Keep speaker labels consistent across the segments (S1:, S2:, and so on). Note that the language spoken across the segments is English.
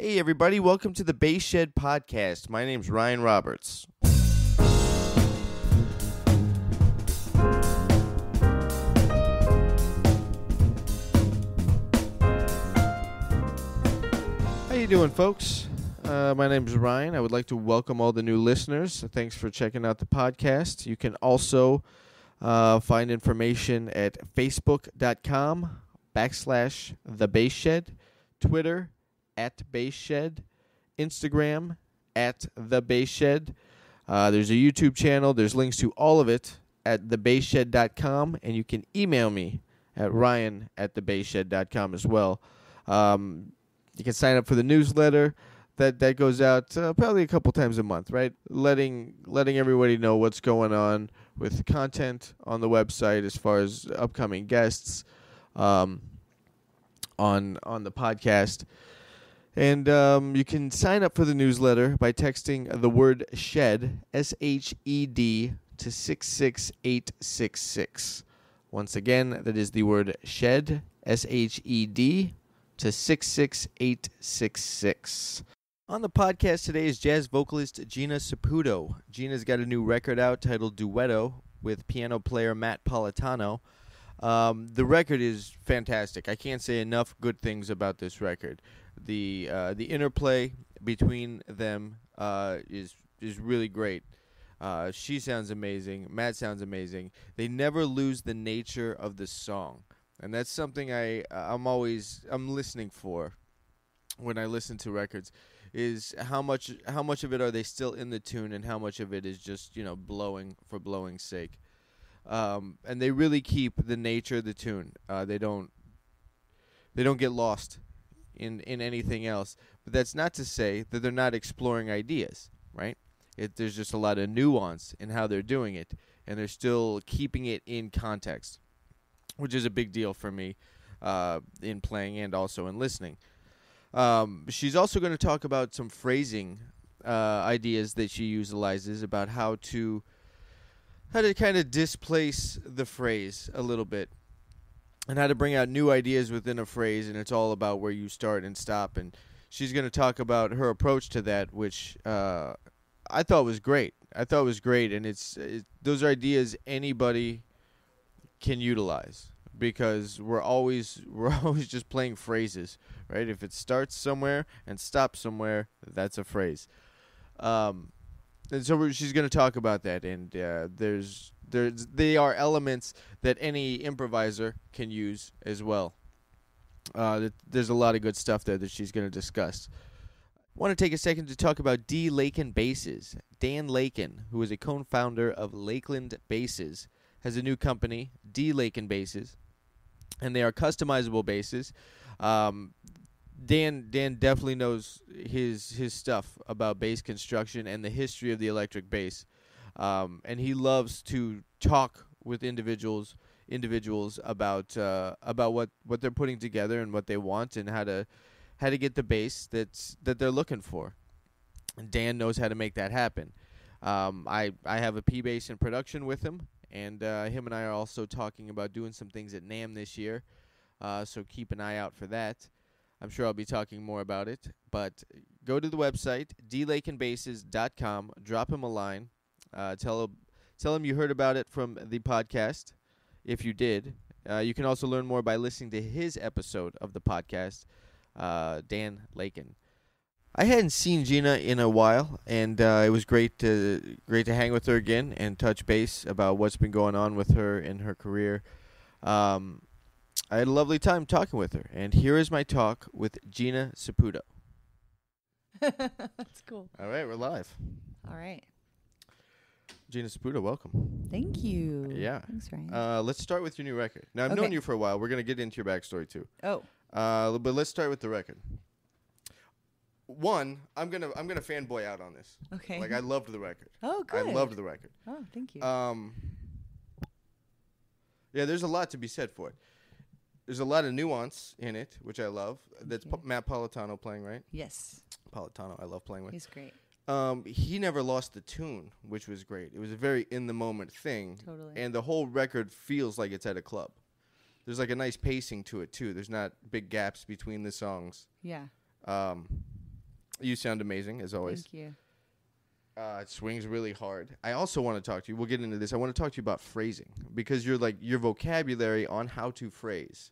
S1: Hey everybody, welcome to the Bass Shed Podcast. My name's Ryan Roberts. How you doing, folks? My name's Ryan. I would like to welcome all the new listeners. Thanks for checking out the podcast. You can also find information at facebook.com/thebasshed, Twitter @BassShed, Instagram @TheBassShed. There's a YouTube channel. There's links to all of it at thebasshed.com, and you can email me at ryan@thebasshed.com as well. You can sign up for the newsletter that goes out probably a couple times a month, right? Letting everybody know what's going on with the content on the website as far as upcoming guests on the podcast. And you can sign up for the newsletter by texting the word SHED, SHED, to 66866. Once again, that is the word SHED, SHED, to 66866. On the podcast today is jazz vocalist Gina Saputo. Gina's got a new record out titled Duetto with piano player Matt Politano. The record is fantastic. I can't say enough good things about this record. The interplay between them is really great. She sounds amazing. Matt sounds amazing. They never lose the nature of the song, and that's something I'm listening for when I listen to records. Is how much of it are they still in the tune, and how much of it is just blowing for blowing's sake. And they really keep the nature of the tune. They don't get lost in anything else. But that's not to say that they're not exploring ideas, right? There's just a lot of nuance in how they're doing it, and they're still keeping it in context, which is a big deal for me in playing and also in listening. She's also going to talk about some phrasing ideas that she utilizes about how to kind of displace the phrase a little bit, and how to bring out new ideas within a phrase, and it's all about where you start and stop. And she's going to talk about her approach to that, which I thought was great. And those are ideas anybody can utilize, because we're always just playing phrases, right? If it starts somewhere and stops somewhere, that's a phrase. And so she's going to talk about that, and they are elements that any improviser can use as well. There's a lot of good stuff there that she's going to discuss. I want to take a second to talk about D. Lakin Basses. Dan Lakin, who is a co-founder of Lakeland Basses, has a new company, D. Lakin Basses, and they are customizable basses. Dan definitely knows his stuff about bass construction and the history of the electric bass, and he loves to talk with individuals about what they're putting together and what they want, and how to get the bass that they're looking for. And Dan knows how to make that happen. I have a P bass in production with him, and him and I are also talking about doing some things at NAMM this year, so keep an eye out for that. I'm sure I'll be talking more about it, but go to the website, dlakenbasses.com, drop him a line, tell him you heard about it from the podcast, if you did. You can also learn more by listening to his episode of the podcast, Dan Lakin. I hadn't seen Gina in a while, and it was great to hang with her again and touch base about what's been going on with her in her career. I had a lovely time talking with her, and here is my talk with Gina Saputo.
S2: That's cool.
S1: All right, we're live.
S2: All right.
S1: Gina Saputo, welcome.
S2: Thank you.
S1: Yeah.
S2: Thanks, Ryan.
S1: Let's start with your new record. Now, I've known you for a while. We're going to get into your backstory, too.
S2: Oh.
S1: But let's start with the record. One, I'm gonna fanboy out on this.
S2: Okay.
S1: Like, I loved the record.
S2: Oh, good.
S1: I loved the record.
S2: Oh, thank you.
S1: Yeah, there's a lot to be said for it. There's a lot of nuance in it, which I love. That's Matt Politano playing, right?
S2: Yes.
S1: Politano, I love playing with.
S2: He's great.
S1: He never lost the tune, which was great. It was a very in-the-moment thing.
S2: Totally.
S1: And the whole record feels like it's at a club. There's like a nice pacing to it, too. There's not big gaps between the songs.
S2: Yeah.
S1: You sound amazing, as always.
S2: Thank you.
S1: It swings really hard. I also want to talk to you. We'll get into this. I want to talk to you about phrasing because your vocabulary on how to phrase.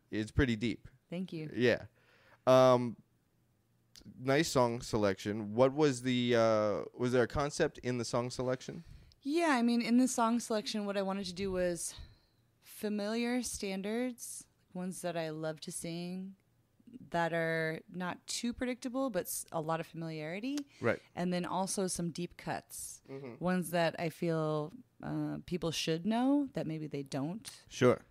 S1: It's pretty deep.
S2: Thank you.
S1: Yeah. Nice song selection. What was was there a concept in the song selection?
S2: Yeah, I mean, in the song selection, what I wanted to do was familiar standards, ones that I love to sing, that are not too predictable, but a lot of familiarity.
S1: Right.
S2: And then also some deep cuts, ones that I feel people should know that maybe they don't.
S1: Sure.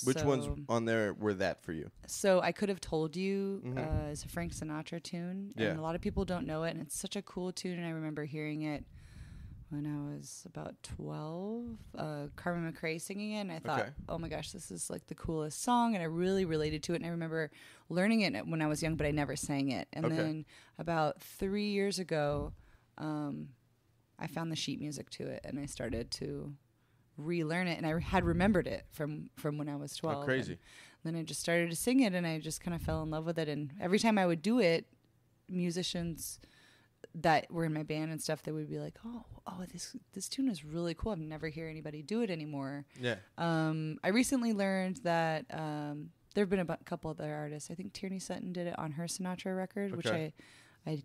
S1: Which ones on there were that for you?
S2: So I Could Have Told You is a Frank Sinatra tune.
S1: Yeah.
S2: And a lot of people don't know it, and it's such a cool tune, and I remember hearing it when I was about 12, Carmen McRae singing it, and I thought, oh my gosh, this is like the coolest song, and I really related to it, and I remember learning it when I was young, but I never sang it. And then about 3 years ago, I found the sheet music to it, and I started to relearn it, and I had remembered it from when I was 12.
S1: Oh, crazy.
S2: And then I just started to sing it, and I just kind of fell in love with it, and every time I would do it, musicians that were in my band and stuff, they would be like, oh, this tune is really cool. I've never hear anybody do it anymore. Yeah. I recently learned that there have been a couple other artists. I think Tierney Sutton did it on her Sinatra record, which I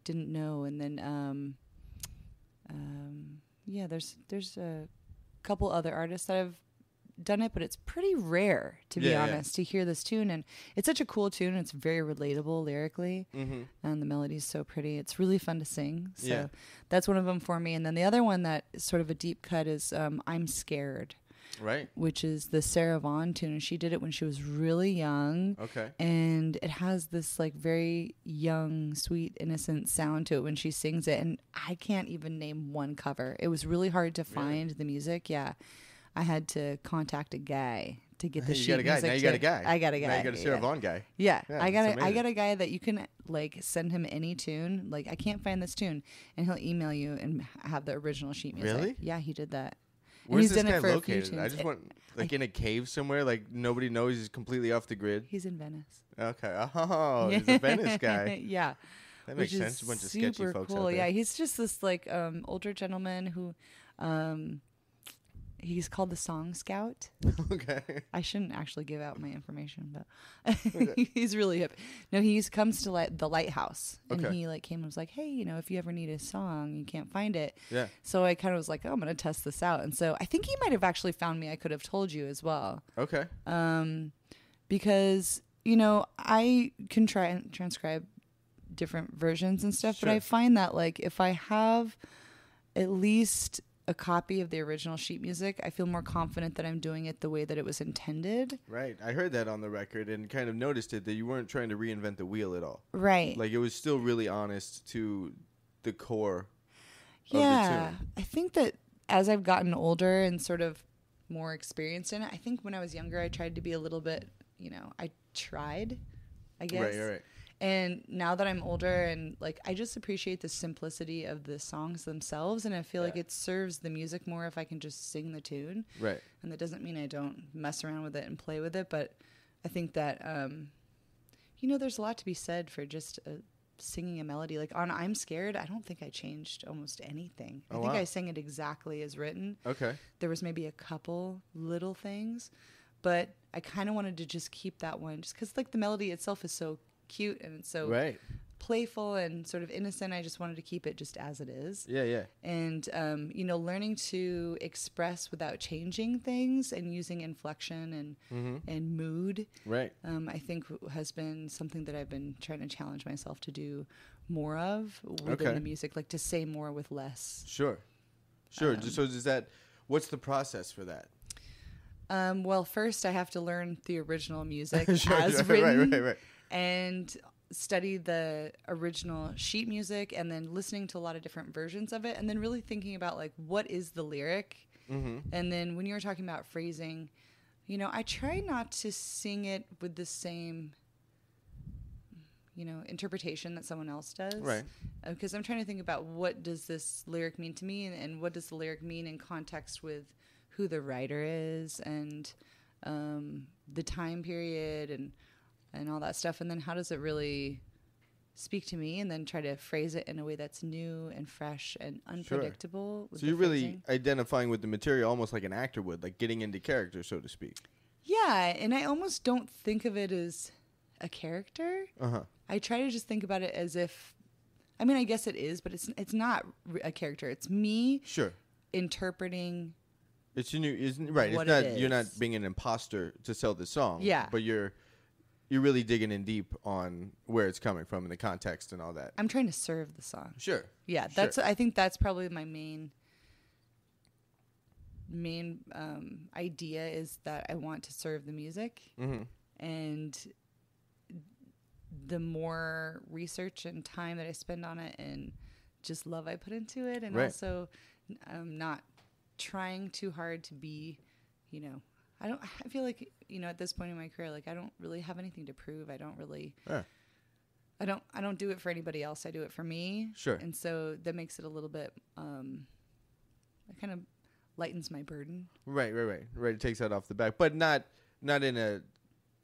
S2: didn't know. And then there's a couple other artists that have done it, but it's pretty rare, to be honest, to hear this tune. And it's such a cool tune. It's very relatable lyrically, and the melody's so pretty. It's really fun to sing. So that's one of them for me. And then the other one that is sort of a deep cut is I'm Scared.
S1: Right.
S2: Which is the Sarah Vaughan tune. And she did it when she was really young. Okay. And it has this like very young, sweet, innocent sound to it when she sings it. And I can't even name one cover. It was really hard to find the music. Yeah. I had to contact a guy to get the sheet music.
S1: Now you got a guy.
S2: I got a guy.
S1: Now you got a Sarah Vaughan guy.
S2: Yeah, I got a guy that you can like send him any tune. Like, I can't find this tune, and he'll email you and have the original sheet music.
S1: Really?
S2: Yeah, he did that.
S1: Where's this guy located? I just want in a cave somewhere, like nobody knows. He's completely off the grid.
S2: He's in Venice.
S1: Okay. Oh, he's a Venice guy.
S2: Yeah.
S1: That makes sense. A bunch of sketchy folks out there.
S2: Yeah, he's just this like older gentleman who he's called the Song Scout. Okay. I shouldn't actually give out my information, but he's really hip. No, he comes to the Lighthouse, and he like came and was like, "Hey, if you ever need a song, you can't find it." Yeah. So I kind of was like, "Oh, I'm gonna test this out," and so I think he might have actually found me. I Could Have Told You as well. Okay. Because I can try and transcribe different versions and stuff, but I find that like if I have at least a copy of the original sheet music, I feel more confident that I'm doing it the way that it was intended.
S1: Right. I heard that on the record and kind of noticed it, that you weren't trying to reinvent the wheel at all.
S2: Right.
S1: Like it was still really honest to the core
S2: of the tune. I think that as I've gotten older and sort of more experienced in it, I think when I was younger, I tried to be a little bit, I tried, I guess. Right. And now that I'm older and like, I just appreciate the simplicity of the songs themselves. And I feel like it serves the music more if I can just sing the tune. Right. And that doesn't mean I don't mess around with it and play with it. But I think that, there's a lot to be said for just singing a melody. Like on I'm Scared, I don't think I changed almost anything. I think I sang it exactly as written. Okay. There was maybe a couple little things, but I kind of wanted to just keep that one just because like the melody itself is so cute and it's so playful and sort of innocent. I just wanted to keep it just as it is. Yeah. And learning to express without changing things and using inflection and mood. Right. I think has been something that I've been trying to challenge myself to do more of within the music, like to say more with less. Sure. So
S1: what's the process for that?
S2: Well, first I have to learn the original music as written. Right. And study the original sheet music and then listening to a lot of different versions of it and then really thinking about like what is the lyric. And then when you were talking about phrasing, I try not to sing it with the same interpretation that someone else does. Right. Because I'm trying to think about what does this lyric mean to me and what does the lyric mean in context with who the writer is and the time period and all that stuff, and then how does it really speak to me, and then try to phrase it in a way that's new and fresh and unpredictable.
S1: So you're really identifying with the material almost like an actor would, like getting into character, so to speak.
S2: Yeah, and I almost don't think of it as a character. I try to just think about it as if, I mean, I guess it is, but it's not a character. It's me interpreting.
S1: It's right. It's not. You're not being an imposter to sell the song.
S2: Yeah.
S1: But you're really digging in deep on where it's coming from and the context and all that.
S2: I'm trying to serve the song.
S1: Sure.
S2: Yeah. I think that's probably my main idea, is that I want to serve the music, and the more research and time that I spend on it and just love I put into it, and also not trying too hard to be, I feel like, at this point in my career, like I don't really have anything to prove. I don't really, I don't do it for anybody else. I do it for me.
S1: Sure.
S2: And so that makes it a little bit, it kind of lightens my burden. Right.
S1: It takes that off the back, but not in a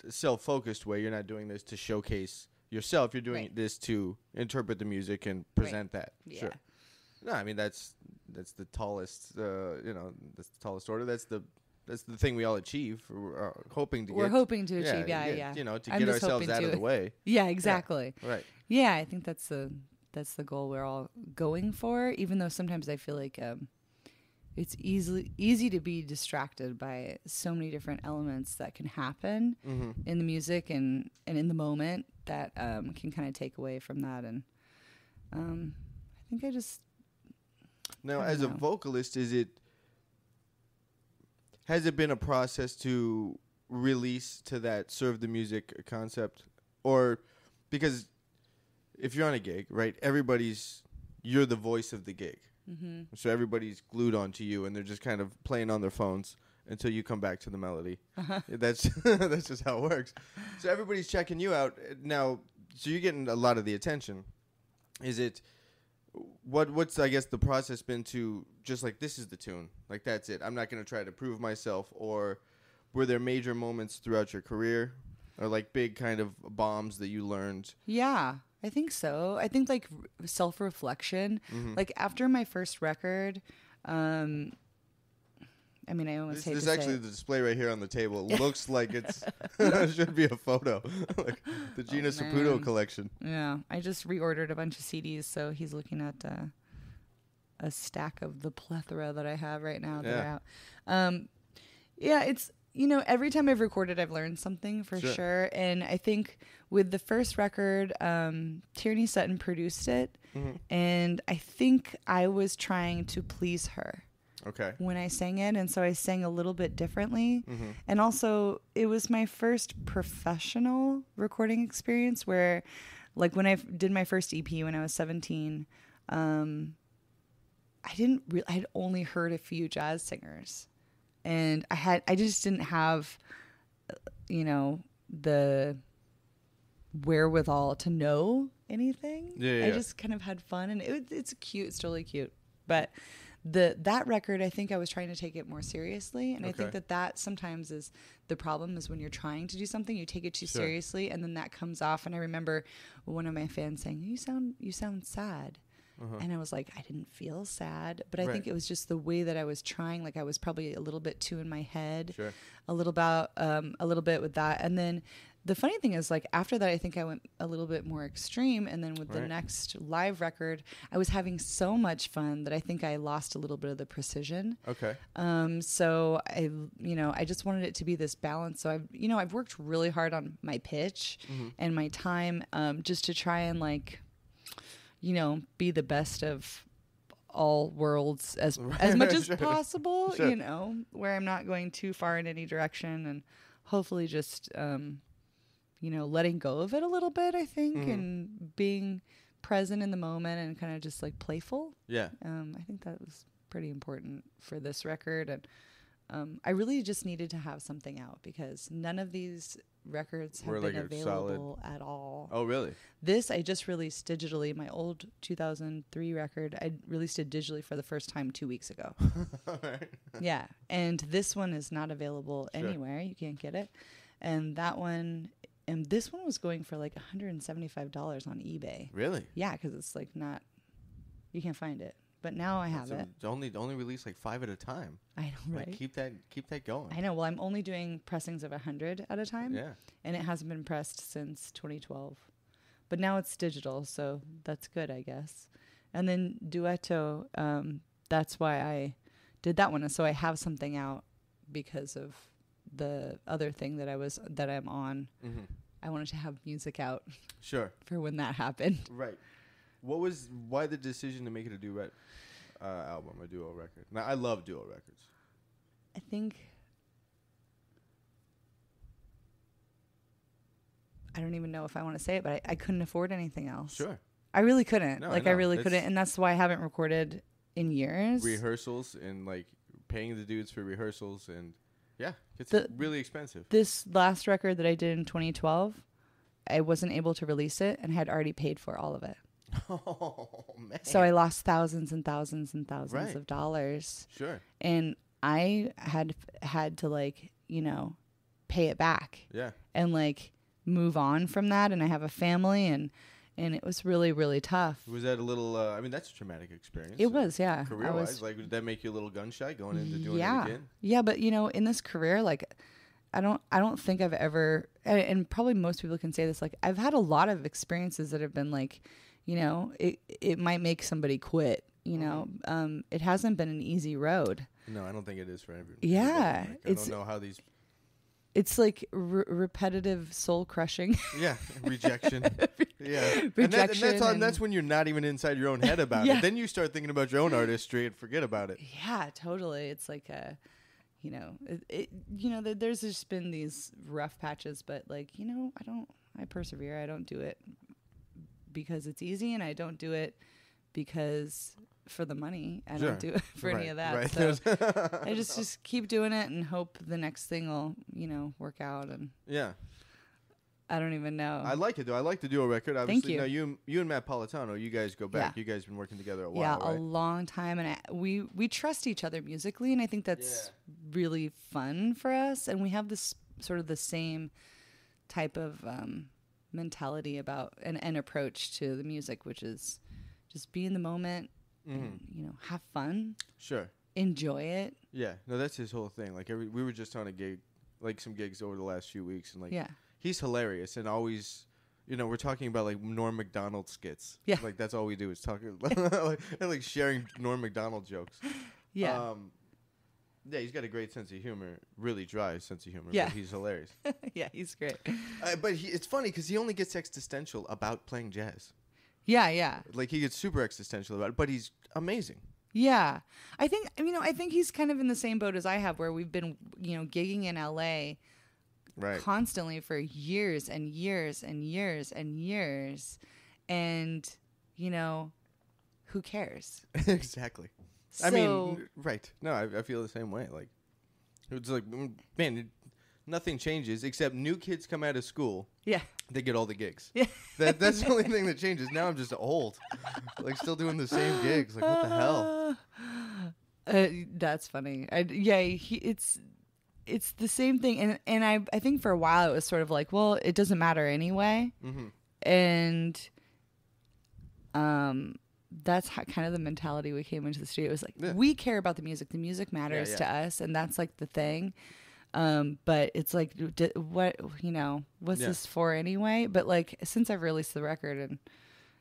S1: self-focused way. You're not doing this to showcase yourself. You're doing this to interpret the music and present that.
S2: Yeah.
S1: Sure. No, I mean that's the tallest. That's the tallest order. That's the thing we all achieve. We're hoping to
S2: achieve. Yeah.
S1: To get ourselves out of the way.
S2: Yeah, exactly.
S1: Yeah, right.
S2: Yeah, I think that's the goal we're all going for. Even though sometimes I feel like it's easy to be distracted by so many different elements that can happen in the music and in the moment that can kind of take away from that. And I think I just...
S1: Now, as a vocalist, has it been a process to release to that serve the music concept? Or because if you're on a gig, right, you're the voice of the gig. So everybody's glued onto you, and they're just kind of playing on their phones until you come back to the melody. That's just how it works. So everybody's checking you out now. So you're getting a lot of the attention. Is it what's I guess the process been to just like, this is the tune, like that's it, I'm not going to try to prove myself? Or were there major moments throughout your career, or like big kind of bombs that you learned?
S2: Yeah. I think so. I think like self-reflection, like after my first record, I mean, I almost hate to say
S1: this actually the display right here on the table. It looks like it should be a photo, like the Gina Saputo collection.
S2: Yeah, I just reordered a bunch of CDs, so he's looking at a stack of the plethora that I have right now that are out. Yeah, it's, every time I've recorded, I've learned something for sure. And I think with the first record, Tierney Sutton produced it, and I think I was trying to please her.
S1: Okay.
S2: When I sang it, and so I sang a little bit differently. And also, it was my first professional recording experience where, like, when I did my first EP when I was 17, I had only heard a few jazz singers, and I just didn't have, the wherewithal to know anything. I just kind of had fun, and it's totally cute, but that record, I think I was trying to take it more seriously, and I think that sometimes is the problem, is when you're trying to do something, you take it too seriously, and then that comes off. And I remember one of my fans saying, "You sound sad," and I was like, I didn't feel sad, but I think it was just the way that I was trying. Like I was probably a little bit too in my head, a little bit with that, and then. The funny thing is, like, after that, I think I went a little bit more extreme. And then with the next live record, I was having so much fun that I think I lost a little bit of the precision.
S1: Okay.
S2: So I just wanted it to be this balance. So I've worked really hard on my pitch and my time, just to try and be the best of all worlds as much as possible, where I'm not going too far in any direction, and hopefully just, letting go of it a little bit, I think, and being present in the moment and kind of just like playful.
S1: Yeah.
S2: I think that was pretty important for this record. And I really just needed to have something out, because none of these records have been available at all.
S1: Oh, really?
S2: This I just released digitally. My old 2003 record, I released it digitally for the first time 2 weeks ago. Yeah. And this one is not available anywhere. You can't get it. And that one... And this one was going for like $175 on eBay.
S1: Really?
S2: Yeah, because it's like not, you can't find it. But now I have it.
S1: Only release like 5 at a time.
S2: I know, right?
S1: Like, keep that going.
S2: I know. Well, I'm only doing pressings of 100 at a time.
S1: Yeah.
S2: And it hasn't been pressed since 2012. But now it's digital, so that's good, I guess. And then Duetto, that's why I did that one. And so I have something out because of the other thing that I'm on. Mm-hmm. I wanted to have music out.
S1: Sure.
S2: For when that happened.
S1: Right. Why the decision to make it a duet album, a duo record? Now, I love duo records.
S2: I think, I don't even know if I want to say it, but I couldn't afford anything else.
S1: Sure.
S2: I really couldn't.
S1: No,
S2: I really couldn't. And that's why I haven't recorded in years.
S1: Rehearsals and like paying the dudes for rehearsals, and yeah, it's really expensive.
S2: This last record that I did in 2012, I wasn't able to release it and had already paid for all of it.
S1: Oh, man.
S2: So I lost thousands and thousands and thousands of dollars.
S1: Sure.
S2: And I had to like, pay it back.
S1: Yeah.
S2: And like move on from that. And I have a family and it was really, really tough.
S1: Was that a little, that's a traumatic experience.
S2: It was, yeah.
S1: Career-wise, like, did that make you a little gun shy going into doing it again?
S2: Yeah, but in this career, like, I don't think I've ever, and probably most people can say this, like, I've had a lot of experiences that have been like, it might make somebody quit, it hasn't been an easy road.
S1: No, I don't think it is for everyone.
S2: Yeah.
S1: I don't know how these...
S2: It's like repetitive soul crushing.
S1: Yeah, rejection. Yeah,
S2: rejection.
S1: And that's when you're not even inside your own head about it. Then you start thinking about your own artistry and forget about it.
S2: Yeah, totally. It's like there's just been these rough patches, but like I persevere. I don't do it because it's easy, and I don't do it because for the money. I don't do it for any of that.
S1: Right.
S2: So I just keep doing it and hope the next thing will, work out. And
S1: yeah,
S2: I don't even know.
S1: I like it though. I like the duo record. Obviously,
S2: thank you.
S1: You and Matt Politano, you guys go back. Yeah. You guys been working together a while.
S2: Yeah,
S1: right?
S2: A long time, and we trust each other musically, and I think that's really fun for us. And we have this sort of the same type of mentality about and approach to the music, which is just be in the moment. Mm-hmm. And, have fun.
S1: Sure.
S2: Enjoy it.
S1: Yeah. No, that's his whole thing. Like we were just on a gig, like some gigs over the last few weeks, and like he's hilarious and always, we're talking about like Norm Macdonald skits. Yeah. Like that's all we do is talk like sharing Norm Macdonald jokes. Yeah. Yeah, he's got a great sense of humor, really dry sense of humor. Yeah. But he's hilarious.
S2: Yeah, he's great.
S1: But it's funny because he only gets existential about playing jazz.
S2: Yeah.
S1: Like he gets super existential about it, but he's amazing.
S2: Yeah. I think he's kind of in the same boat as I have, where we've been, gigging in LA constantly for years and years and years and years. And, who cares?
S1: Exactly. So, I mean, right. No, I feel the same way. Like, it's like, man, nothing changes except new kids come out of school. Yeah. They get all the gigs. Yeah. That's the only thing that changes. Now I'm just old. Like, still doing the same gigs. Like, what the hell?
S2: That's funny. It's the same thing. And I think for a while it was sort of like, well, it doesn't matter anyway. Mm-hmm. And that's kind of the mentality we came into the studio. It was like, we care about the music. The music matters to us. And that's like the thing. But it's like, what's this for anyway? But like, since I've released the record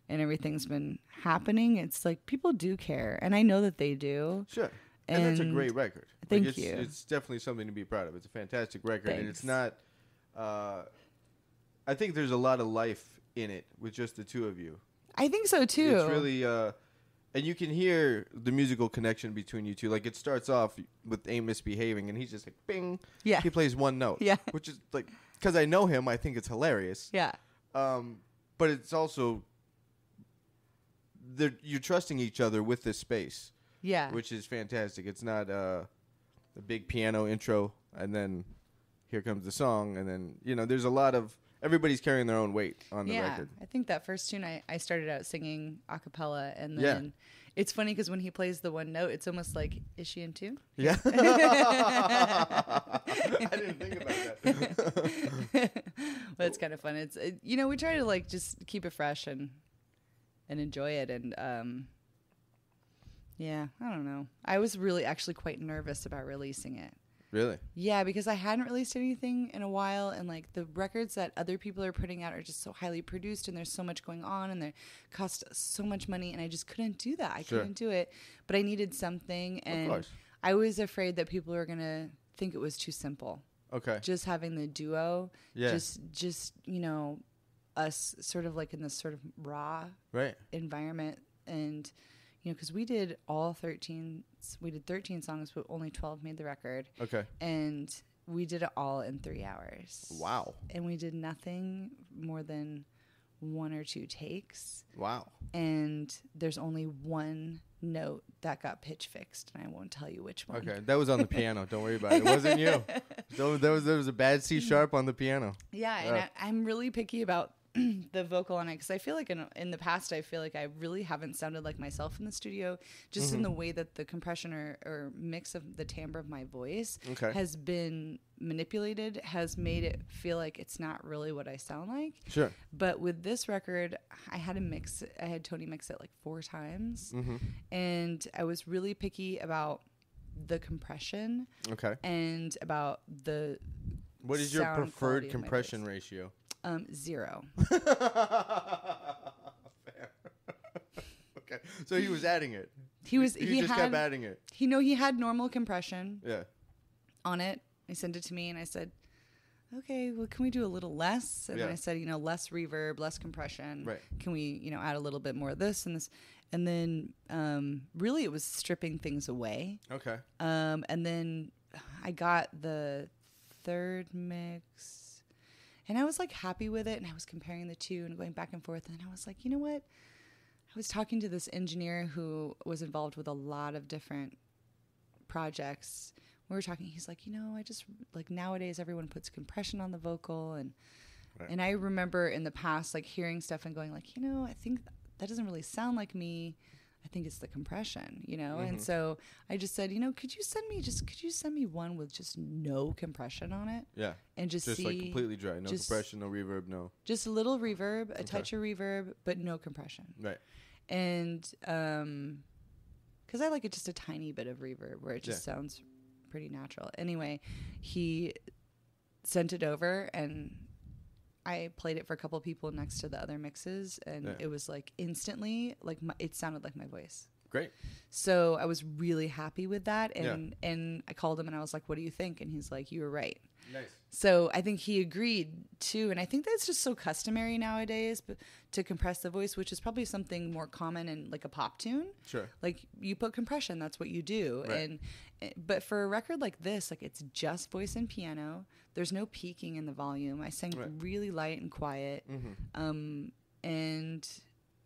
S2: and everything's been happening, it's like people do care, and I know that they do.
S1: Sure, and that's a great record.
S2: Thank you.
S1: It's definitely something to be proud of. It's a fantastic record,
S2: Thanks.
S1: And it's not. I think there's a lot of life in it with just the two of you.
S2: I think so too.
S1: It's really. And you can hear the musical connection between you two. Like, it starts off with Ain't Misbehaving, and he's just like, bing. Yeah. He plays one note. Yeah. Which is, like, because I know him, I think it's hilarious. Yeah. But it's also, you're trusting each other with this space. Yeah. Which is fantastic. It's not a big piano intro, and then here comes the song, and then, there's a lot of everybody's carrying their own weight on the record.
S2: I think that first tune I started out singing a cappella, and then it's funny because when he plays the one note, it's almost like, is she in tune?
S1: Yeah. I didn't think about that.
S2: But it's kind of fun. It's we try to like just keep it fresh and enjoy it, and I don't know. I was really actually quite nervous about releasing it.
S1: Really?
S2: Yeah, because I hadn't released anything in a while, and like the records that other people are putting out are just so highly produced, and there's so much going on, and they cost so much money, and I just couldn't do that. I couldn't do it, but I needed something, and I was afraid that people were gonna think it was too simple.
S1: Okay.
S2: Just having the duo.
S1: Yeah.
S2: Just us sort of like in this sort of raw environment, and because we did 13 songs, but only 12 made the record.
S1: Okay.
S2: And we did it all in 3 hours.
S1: Wow.
S2: And we did nothing more than 1 or 2 takes.
S1: Wow.
S2: And there's only one note that got pitch fixed, and I won't tell you which one.
S1: Okay. That was on the piano. Don't worry about it. It wasn't you. There was a bad C sharp on the piano.
S2: Yeah, and I'm really picky about the vocal on it, because I feel like in the past I feel like I really haven't sounded like myself in the studio, just in the way that the compression or mix of the timbre of my voice has been manipulated, has made it feel like it's not really what I sound like.
S1: Sure.
S2: But with this record, I had Tony mix it like 4 times, and I was really picky about the compression. Okay. And about the
S1: what is your preferred compression ratio?
S2: 0.
S1: Fair. Okay, so he was adding it. He just kept adding it.
S2: He had normal compression.
S1: Yeah.
S2: On it, he sent it to me, and I said, "Okay, well, can we do a little less?" And then I said, less reverb, less compression. Right. Can we, add a little bit more of this and this? And then, really, it was stripping things away. Okay. And then I got the 3rd mix. And I was like happy with it, and I was comparing the two and going back and forth. And I was like, you know what? I was talking to this engineer who was involved with a lot of different projects. We were talking. He's like, I just like nowadays everyone puts compression on the vocal, and I remember in the past like hearing stuff and going like, I think that doesn't really sound like me. I think it's the compression, And so I just said, could you send me one with just no compression on it? Yeah. And just see,
S1: like completely dry, no compression, no reverb, no.
S2: Just a little reverb, a touch of reverb, but no compression. Right. And because I like it just a tiny bit of reverb where it just sounds pretty natural. Anyway, he sent it over, and I played it for a couple of people next to the other mixes, and it was like instantly, like it sounded like my voice.
S1: Great.
S2: So I was really happy with that, and I called him and I was like, "What do you think?" And he's like, "You were right." Nice. So I think he agreed too, and I think that's just so customary nowadays to compress the voice, which is probably something more common in like a pop tune. Sure. Like you put compression, that's what you do, but for a record like this, like it's just voice and piano. There's no peaking in the volume. I sang really light and quiet, and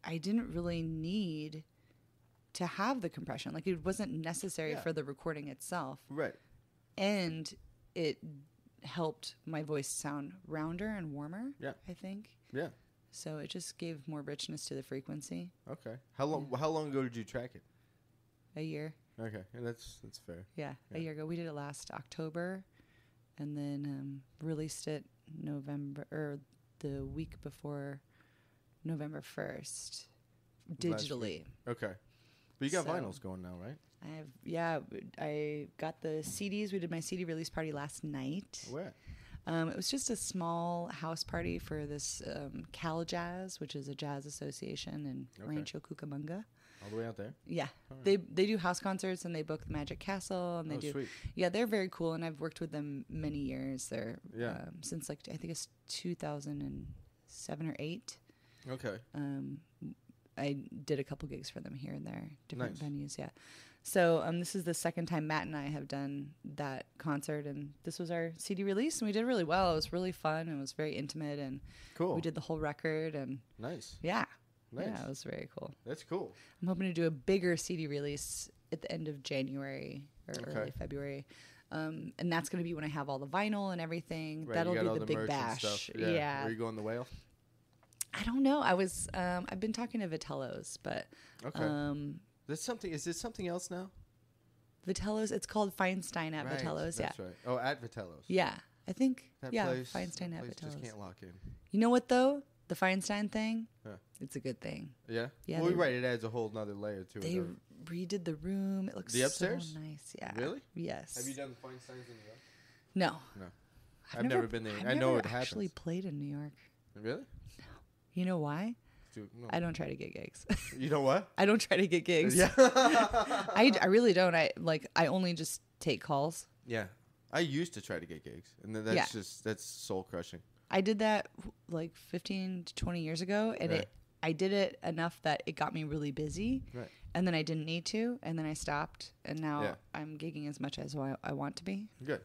S2: I didn't really need to have the compression. Like it wasn't necessary for the recording itself. Right. And it helped my voice sound rounder and warmer. Yeah. I think. Yeah. So it just gave more richness to the frequency.
S1: Okay. How long ago did you track it?
S2: A year.
S1: Okay. Yeah, that's fair.
S2: Yeah, a year ago. We did it last October, and then released it November, or the week before November 1st, digitally.
S1: Okay. But you got vinyls going now, right?
S2: I got the CDs. We did my CD release party last night. Where? It was just a small house party for this Cal Jazz, which is a jazz association in Rancho Cucamonga.
S1: All the way out there?
S2: Yeah. Right. They do house concerts, and they book the Magic Castle, and they do. Sweet. Yeah, they're very cool, and I've worked with them many years. They're since like I think it's 2007 or 8. Okay. I did a couple gigs for them here and there, different venues. Yeah. So this is the second time Matt and I have done that concert, and this was our CD release, and we did really well. It was really fun. It was very intimate, and cool. We did the whole record, and nice. Yeah. Nice. Yeah, it was very cool.
S1: That's cool.
S2: I'm hoping to do a bigger CD release at the end of January or early February. And that's going to be when I have all the vinyl and everything.
S1: Right,
S2: That'll be the big bash. Yeah.
S1: Are you going the whale?
S2: I don't know. I've been talking to Vitello's, but
S1: Is this something else now?
S2: Vitello's. It's called Feinstein at Vitello's.
S1: That's right. Oh, at Vitello's.
S2: Yeah, I think.
S1: Place,
S2: Feinstein at
S1: place
S2: Vitello's.
S1: Just can't lock in.
S2: You know what though? The Feinstein thing.
S1: Yeah.
S2: It's a good thing.
S1: Yeah.
S2: Yeah.
S1: Well, right. It adds a whole nother layer to it.
S2: They redid the room. It looks
S1: the upstairs?
S2: so nice. Yeah.
S1: Really?
S2: Yes.
S1: Have you done the Feinsteins in New York?
S2: No.
S1: No. I've never been there.
S2: I
S1: know it
S2: happens.
S1: happens.
S2: Actually played in New York.
S1: Really?
S2: No. You know why?
S1: No.
S2: I don't try to get gigs.
S1: You know what?
S2: I don't try to get gigs.
S1: Yeah.
S2: I really don't. I only just take calls.
S1: Yeah. I used to try to get gigs, and then that's soul crushing.
S2: I did that like 15 to 20 years ago, and I did it enough that it got me really busy.
S1: Right.
S2: And then I didn't need to, and then I stopped, and now I'm gigging as much as I want to be.
S1: Good.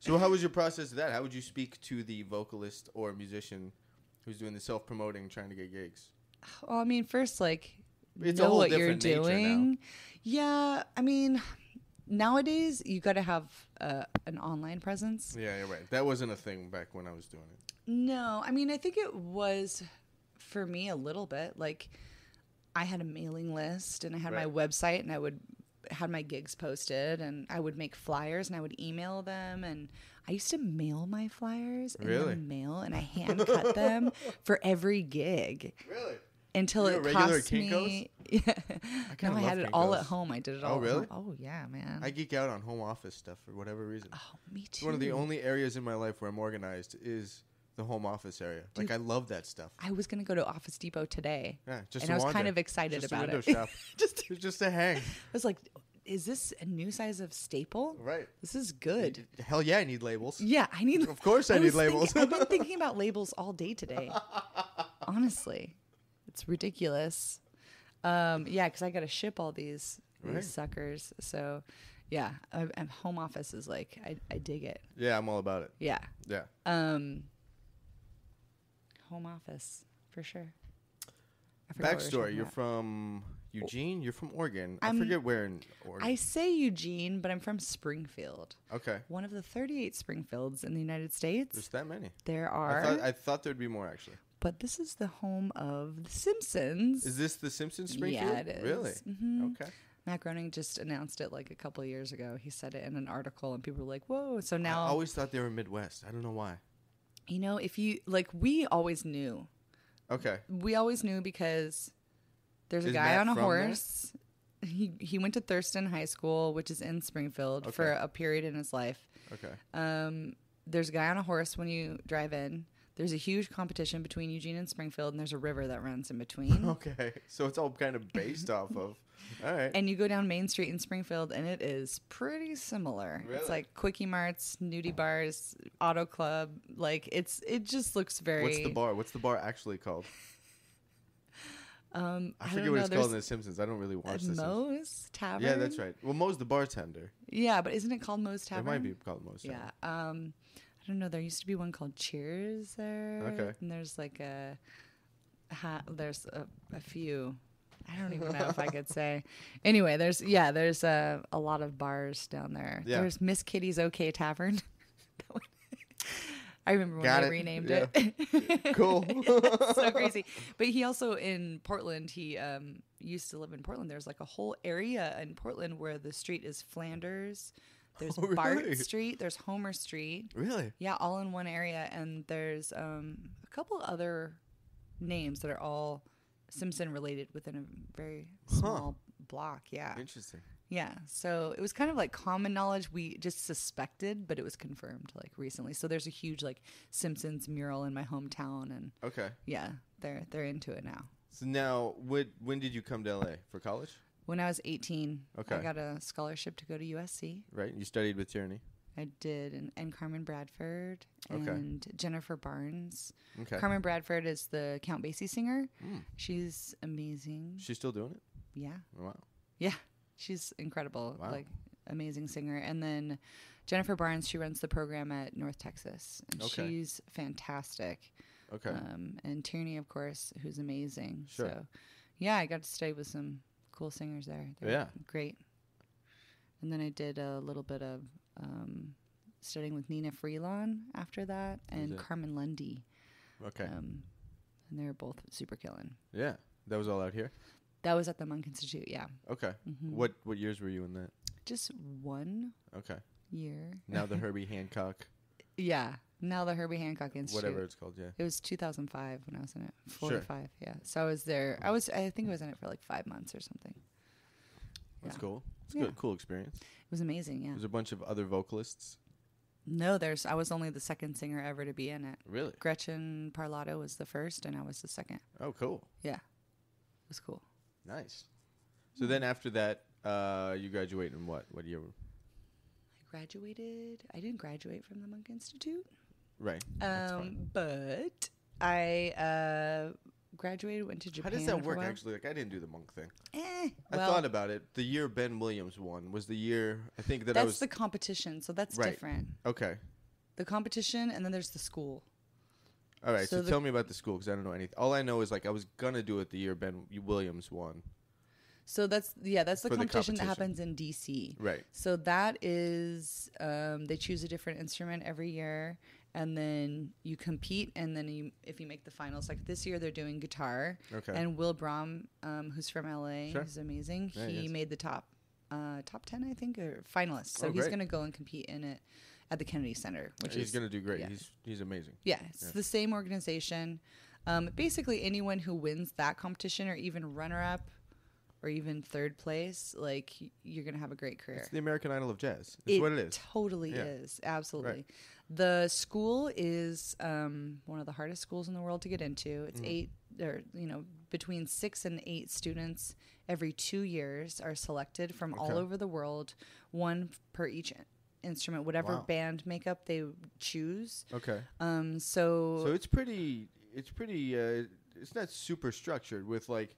S1: So how was your process of that? How would you speak to the vocalist or musician who's doing the self-promoting, trying to get gigs?
S2: Well, I mean, first,
S1: it's
S2: know
S1: a whole
S2: what you're
S1: different nature
S2: doing.
S1: now.
S2: Yeah, I mean, nowadays you got to have an online presence.
S1: Yeah, you're right. That wasn't a thing back when I was doing it.
S2: No, I mean, I think it was for me a little bit. Like, I had a mailing list, and I had my website, and I had my gigs posted, and I would make flyers, and I would email them, and I used to mail my flyers in the mail, and I hand cut them for every gig.
S1: Really?
S2: Until it cost me. Yeah. I had it all
S1: Kinkos.
S2: at home. I did it all.
S1: Oh, really?
S2: At home. Oh, yeah, man.
S1: I geek out on home office stuff for whatever reason.
S2: Oh, me too.
S1: It's one of the only areas in my life where I'm organized is the home office area.
S2: Dude,
S1: I love that stuff.
S2: I was going to go to Office Depot today.
S1: Yeah,
S2: and I was kind of excited about it.
S1: Shop. just to hang.
S2: I was like, is this a new size of staple?
S1: Right.
S2: This is good.
S1: Hell yeah, I need labels.
S2: Yeah, I need.
S1: Of course I need labels.
S2: I've been thinking about labels all day today. Honestly, it's ridiculous. Yeah, because I got to ship all these suckers. So, yeah, and home office is like I dig it.
S1: Yeah, I'm all about it.
S2: Yeah.
S1: Yeah.
S2: Home office for sure.
S1: Backstory: you're from Eugene. You're from Oregon. I forget where in Oregon.
S2: I say Eugene, but I'm from Springfield.
S1: Okay.
S2: One of the 38 Springfields in the United States.
S1: There's that many.
S2: There are.
S1: I thought there'd be more actually.
S2: But this is the home of The Simpsons.
S1: Is this The Simpsons Springfield?
S2: Yeah, it is.
S1: Really?
S2: Mm-hmm.
S1: Okay.
S2: Matt Groening just announced it like a couple of years ago. He said it in an article, and people were like, "Whoa!" So now
S1: I always thought they were Midwest. I don't know why.
S2: You know, if you we always knew.
S1: Okay.
S2: We always knew because there's a guy on a horse. He went to Thurston High School, which is in Springfield, for a period in his life.
S1: Okay.
S2: There's a guy on a horse when you drive in. There's a huge competition between Eugene and Springfield, and there's a river that runs in between.
S1: Okay. So it's all kind of based off of. All right.
S2: And you go down Main Street in Springfield, and it is pretty similar. Really? It's like Quickie Marts, nudie bars, auto club. Like it just looks very.
S1: What's the bar? What's the bar actually called? I forget
S2: know,
S1: what it's called in The Simpsons. I don't really watch this.
S2: Moe's Tavern.
S1: Yeah, that's right. Well, Moe's the bartender.
S2: Yeah, but isn't it called Moe's Tavern?
S1: It might be called Moe's Tavern.
S2: Yeah. I don't know. There used to be one called Cheers there.
S1: Okay.
S2: And there's like there's a few. I don't even know if I could say. Anyway, there's a lot of bars down there. Yeah. There's Miss Kitty's OK Tavern. I remember when they renamed it.
S1: Cool.
S2: So crazy. But he also in Portland, he used to live in Portland. There's like a whole area in Portland where the street is Flanders. There's Bart Street. There's Homer Street.
S1: Really?
S2: Yeah, all in one area. And there's a couple other names that are all Simpson related within a very small block. Yeah.
S1: Interesting.
S2: Yeah. So it was kind of like common knowledge. We just suspected, but it was confirmed like recently. So there's a huge like Simpsons mural in my hometown, and yeah, they're into it now.
S1: So now, when did you come to LA for college?
S2: When I was 18,
S1: okay.
S2: I got a scholarship to go to USC.
S1: Right. You studied with Tierney.
S2: I did, and Carmen Bradford and Jennifer Barnes.
S1: Okay.
S2: Carmen Bradford is the Count Basie singer. She's amazing.
S1: She's still doing it?
S2: Yeah.
S1: Wow.
S2: Yeah. She's incredible.
S1: Wow.
S2: Like, amazing singer. And then Jennifer Barnes, she runs the program at North Texas. And she's fantastic.
S1: Okay.
S2: And Tierney, of course, who's amazing.
S1: Sure.
S2: So, yeah, I got to stay with some cool singers there. They're great. And then I did a little bit of studying with Nina Freelon after that, and Carmen Lundy.
S1: Okay.
S2: And they were both super killing.
S1: Yeah. That was all out here?
S2: That was at the Monk Institute, yeah.
S1: Okay. Mm-hmm. What years were you in that?
S2: Just 1 year.
S1: Now the Herbie Hancock.
S2: Yeah. Now the Herbie Hancock Institute.
S1: Whatever it's called, yeah.
S2: It was 2005 when I was in it. 4 to 5, yeah. So I was there. I think I was in it for like 5 months or something.
S1: That's cool. It's a good, cool experience.
S2: It was amazing, yeah.
S1: There's a bunch of other vocalists.
S2: No, I was only the second singer ever to be in it.
S1: Really?
S2: Gretchen Parlato was the first, and I was the second.
S1: Oh, cool.
S2: Yeah. It was cool.
S1: Nice. So then after that, you graduate in what year?
S2: I didn't graduate from the Monk Institute.
S1: Right.
S2: But I graduated, went to Japan.
S1: How does that work, actually? Like, I didn't do the Monk thing.
S2: Well,
S1: I thought about it. The year Ben Williams won was the year, I think that
S2: that's the competition, so that's different.
S1: Okay.
S2: The competition, and then there's the school.
S1: All right, so tell me about the school, because I don't know anything. All I know is, like, I was going to do it the year Ben Williams won.
S2: So that's the competition that happens in D.C.
S1: Right.
S2: So that is, they choose a different instrument every year, and then you compete, and then if you make the finals, like this year they're doing guitar.
S1: Okay.
S2: And Will Brom, who's from L.A., who's amazing, he made the top 10, I think, or finalists. So he's going to go and compete in it at the Kennedy Center, which
S1: he's going to do great. Yeah. He's amazing.
S2: Yeah, it's the same organization. Basically, anyone who wins that competition, or even runner-up, or even third place, like, you're going to have a great career.
S1: It's the American Idol of jazz. It's what it is.
S2: Totally is. Absolutely. Right. The school is one of the hardest schools in the world to get into. It's between 6 and 8 students every 2 years are selected from all over the world, one per each instrument, whatever band makeup they choose.
S1: Okay.
S2: So
S1: it's pretty, it's not super structured with, like,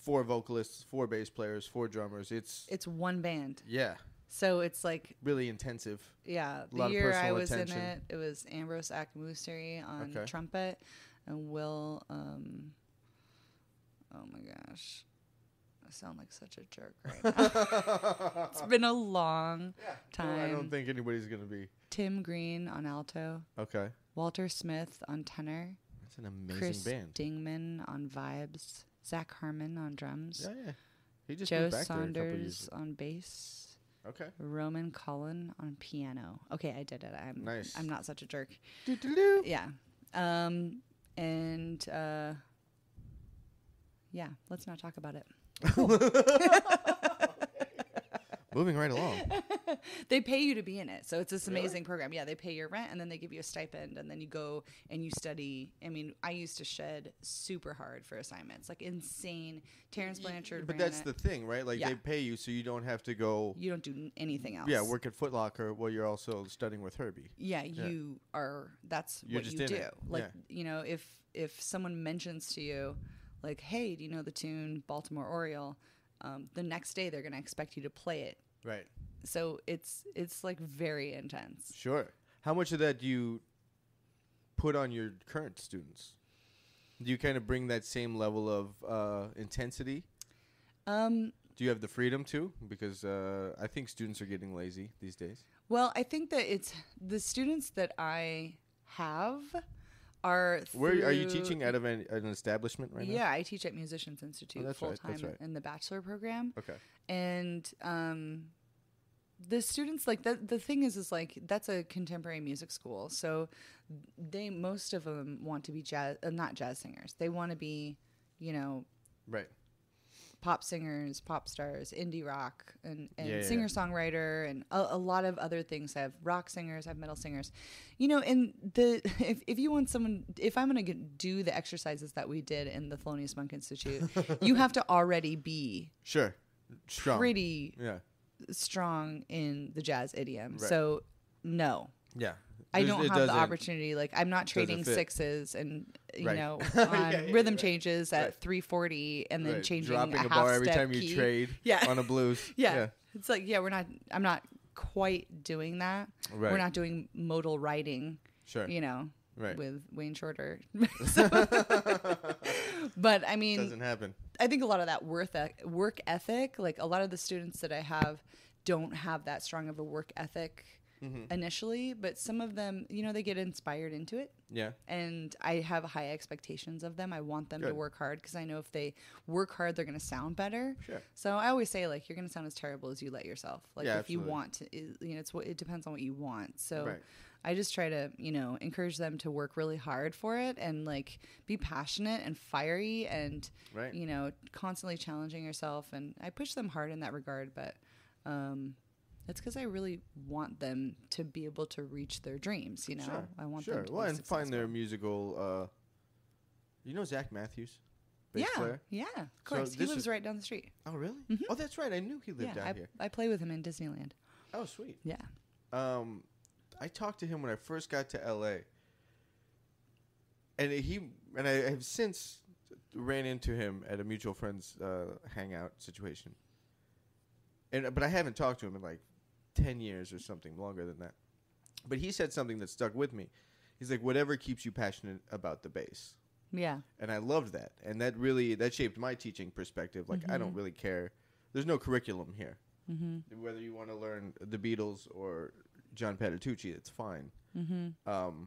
S1: 4 vocalists, 4 bass players, 4 drummers. It's
S2: one band.
S1: Yeah.
S2: So it's like
S1: really intensive.
S2: Yeah.
S1: The year I
S2: was
S1: attention.
S2: in it was Ambrose Akmusiri on trumpet, and Will. Oh my gosh, I sound like such a jerk right now. It's been a long time.
S1: No, I don't think anybody's gonna be.
S2: Tim Green on alto.
S1: Okay.
S2: Walter Smith on tenor.
S1: That's an amazing
S2: Chris
S1: band.
S2: Dingman on vibes. Zach Harmon on drums.
S1: Yeah. He just
S2: Joe
S1: moved back
S2: Saunders
S1: there a couple years ago.
S2: on bass.
S1: Okay.
S2: Roman Cullen on piano. Okay, I did it.
S1: Nice.
S2: I'm not such a jerk.
S1: Doo-doo-doo.
S2: Yeah. Yeah, let's not talk about it. Cool.
S1: Moving right along.
S2: They pay you to be in it. So it's this amazing program. Yeah, they pay your rent, and then they give you a stipend, and then you go and you study. I mean, I used to shed super hard for assignments, like insane. Terrence Blanchard
S1: But that's the thing, right? Like, they pay you so you don't have to go.
S2: You don't do anything else.
S1: Yeah, work at Foot Locker while you're also studying with Herbie.
S2: Yeah, you are. That's
S1: you're
S2: what
S1: just
S2: you do.
S1: it.
S2: Like, if someone mentions to you, like, hey, do you know the tune Baltimore Oriole? The next day they're going to expect you to play it.
S1: Right.
S2: So it's like very intense.
S1: Sure. How much of that do you put on your current students? Do you kind of bring that same level of intensity? Do you have the freedom to? Because I think students are getting lazy these days.
S2: Well, I think that it's the students that I have are.
S1: Where are you teaching out of an establishment right now?
S2: Yeah, I teach at Musicians Institute full time in the bachelor program.
S1: Okay.
S2: And the students, like, the thing is like, that's a contemporary music school, so most of them want to be not jazz singers. They want to be,
S1: right,
S2: pop singers, pop stars, indie rock, and singer songwriter, and a lot of other things. I have rock singers, I have metal singers, and if you want someone, if I'm gonna do the exercises that we did in the Thelonious Monk Institute, you have to already be
S1: strong.
S2: Pretty strong in the jazz idiom.
S1: Right.
S2: So no.
S1: Yeah.
S2: I don't have the opportunity. Like, I'm not trading sixes and on rhythm changes at 340 and then changing
S1: dropping
S2: a
S1: bar every
S2: step
S1: time
S2: key.
S1: you trade on a blues.
S2: Yeah. It's like, I'm not quite doing that.
S1: Right.
S2: We're not doing modal writing.
S1: Sure.
S2: With Wayne Shorter. But I mean,
S1: doesn't happen.
S2: I think a lot of that work ethic, like a lot of the students that I have don't have that strong of a work ethic initially, but some of them, you know, they get inspired into it.
S1: Yeah.
S2: And I have high expectations of them. I want them to work hard because I know if they work hard, they're going to sound better.
S1: Sure.
S2: So I always say, like, you're going to sound as terrible as you let yourself. Like, if
S1: absolutely.
S2: you want to, you know, it depends on what you want. So
S1: right.
S2: I just try to, you know, encourage them to work really hard for it and, like, be passionate and fiery and,
S1: right.
S2: you know, constantly challenging yourself. And I push them hard in that regard, but it's because I really want them to be able to reach their dreams, you know?
S1: Sure.
S2: I want them to be
S1: and
S2: successful.
S1: find their musical, you know Zach Matthews? Bass player?
S2: Yeah, of course. He lives right down the street.
S1: Oh, really?
S2: Mm-hmm.
S1: Oh, that's right. I knew he lived down here.
S2: I play with him in Disneyland.
S1: Oh, sweet.
S2: Yeah.
S1: I talked to him when I first got to L.A., and I have since ran into him at a mutual friend's hangout situation. But I haven't talked to him in like 10 years or something, longer than that. But he said something that stuck with me. He's like, whatever keeps you passionate about the bass.
S2: Yeah.
S1: And I loved that. And that shaped my teaching perspective. Like, I don't really care. There's no curriculum here. Mm-hmm. Whether you want to learn the Beatles or John Patitucci, it's fine. Mm-hmm.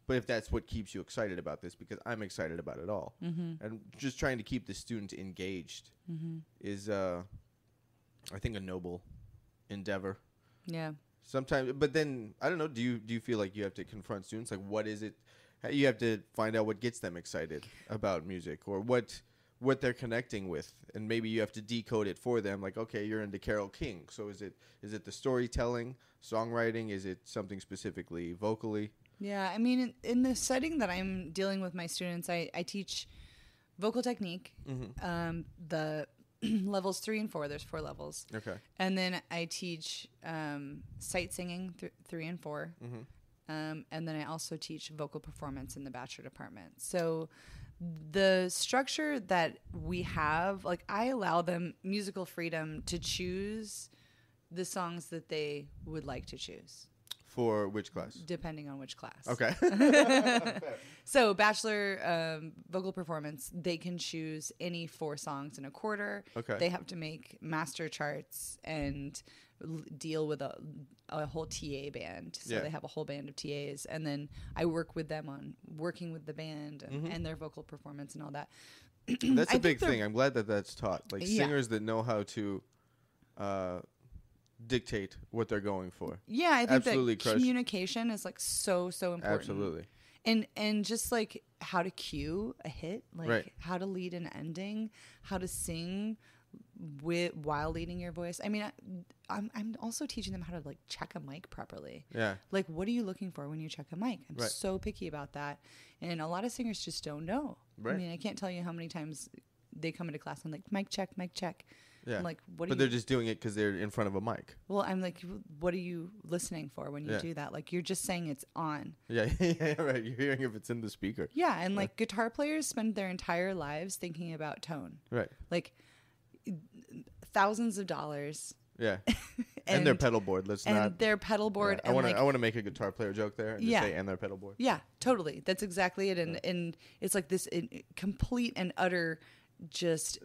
S1: But if that's what keeps you excited about this, because I'm excited about it all. Mm-hmm. And just trying to keep the student engaged is, I think, a noble endeavor. Yeah. Sometimes, but then I don't know. Do you feel like you have to confront students? Like, what is it? You have to find out what gets them excited about music, or what they're connecting with, and maybe you have to decode it for them. Like, okay, you're into Carole King, so is it the storytelling, songwriting? Is it something specifically vocally?
S2: Yeah, I mean, in the setting that I'm dealing with my students, I teach vocal technique. Mm-hmm. The levels 3 and 4. There's 4 levels. Okay. And then I teach sight singing 3 and 4. Mm-hmm. And then I also teach vocal performance in the bachelor department. So the structure that we have, like, I allow them musical freedom to choose the songs that they would like to choose.
S1: For which class?
S2: Depending on which class.
S1: Okay.
S2: So bachelor vocal performance, they can choose any 4 songs in a quarter. Okay. They have to make master charts and deal with a whole TA band. So they have a whole band of TAs. And then I work with them on working with the band and their vocal performance and all that.
S1: That's a big thing. I'm glad that that's taught. Like, singers that know how to dictate what they're going for.
S2: Yeah, I think that communication is, like, so important.
S1: Absolutely.
S2: And just, like, how to cue a hit, like how to lead an ending, how to sing while leading your voice. I mean, I'm also teaching them how to, like, check a mic properly. Yeah. Like, what are you looking for when you check a mic? I'm so picky about that. And a lot of singers just don't know. Right. I mean, I can't tell you how many times they come into class and I'm like, mic check, mic check. Yeah. I'm like,
S1: but they're just doing it because they're in front of a mic.
S2: Well, I'm like, what are you listening for when you do that? Like, you're just saying it's on.
S1: Yeah, right. You're hearing if it's in the speaker.
S2: Yeah, and like guitar players spend their entire lives thinking about tone. Right. Like, thousands of dollars.
S1: Yeah. and their pedal board.
S2: Their pedal board.
S1: Yeah. I want to make a guitar player joke there and just say, and their pedal board.
S2: Yeah, totally. That's exactly it. And it's like this complete and utter just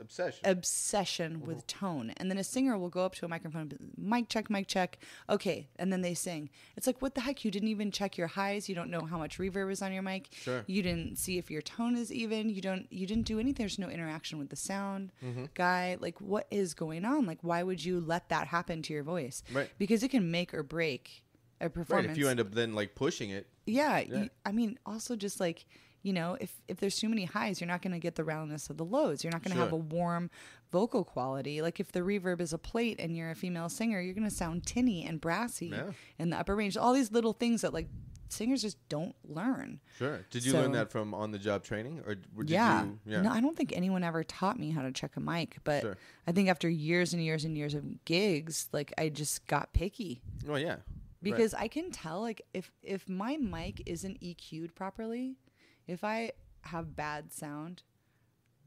S2: obsession with tone. And then a singer will go up to a microphone and be, mic check. Okay. And then they sing. It's like, what the heck? You didn't even check your highs. You don't know how much reverb is on your mic. Sure. You didn't see if your tone is even. You didn't do anything. There's no interaction with the sound guy. Like, what is going on? Like, why would you let that happen to your voice? Right. Because it can make or break a performance.
S1: Right. If you end up then, like, pushing it.
S2: Yeah. I mean, also just like, you know, if there's too many highs, you're not going to get the roundness of the lows. You're not going to have a warm vocal quality. Like, if the reverb is a plate and you're a female singer, you're going to sound tinny and brassy in the upper range. All these little things that, like, singers just don't learn. Sure.
S1: Did you learn that from on-the-job training? Or did
S2: you? No, I don't think anyone ever taught me how to check a mic. But I think after years and years and years of gigs, like, I just got picky.
S1: Oh, yeah.
S2: Because I can tell, like, if my mic isn't EQ'd properly, if I have bad sound,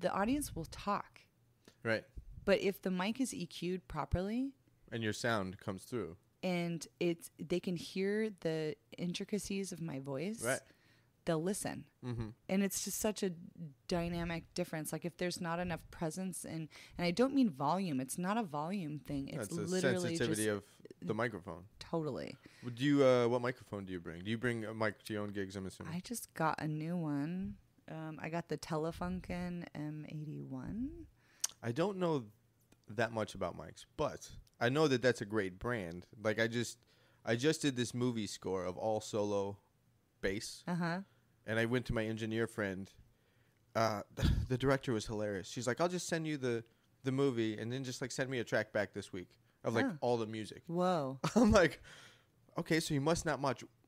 S2: the audience will talk. Right. But if the mic is EQ'd properly,
S1: and your sound comes through,
S2: and they can hear the intricacies of my voice, right, they'll listen. And it's just such a dynamic difference. Like if there's not enough presence and I don't mean volume. It's not a volume thing. It's literally
S1: the sensitivity
S2: just
S1: of the microphone.
S2: Totally.
S1: Would you? What microphone do you bring? Do you bring a mic to your own gigs? I'm assuming.
S2: I just got a new one. I got the Telefunken M81.
S1: I don't know that much about mics, but I know that that's a great brand. Like I just did this movie score of all solo bass. And I went to my engineer friend. The director was hilarious. She's like, I'll just send you the movie and then just like send me a track back this week of like all the music.
S2: Whoa.
S1: I'm like, okay, so you must not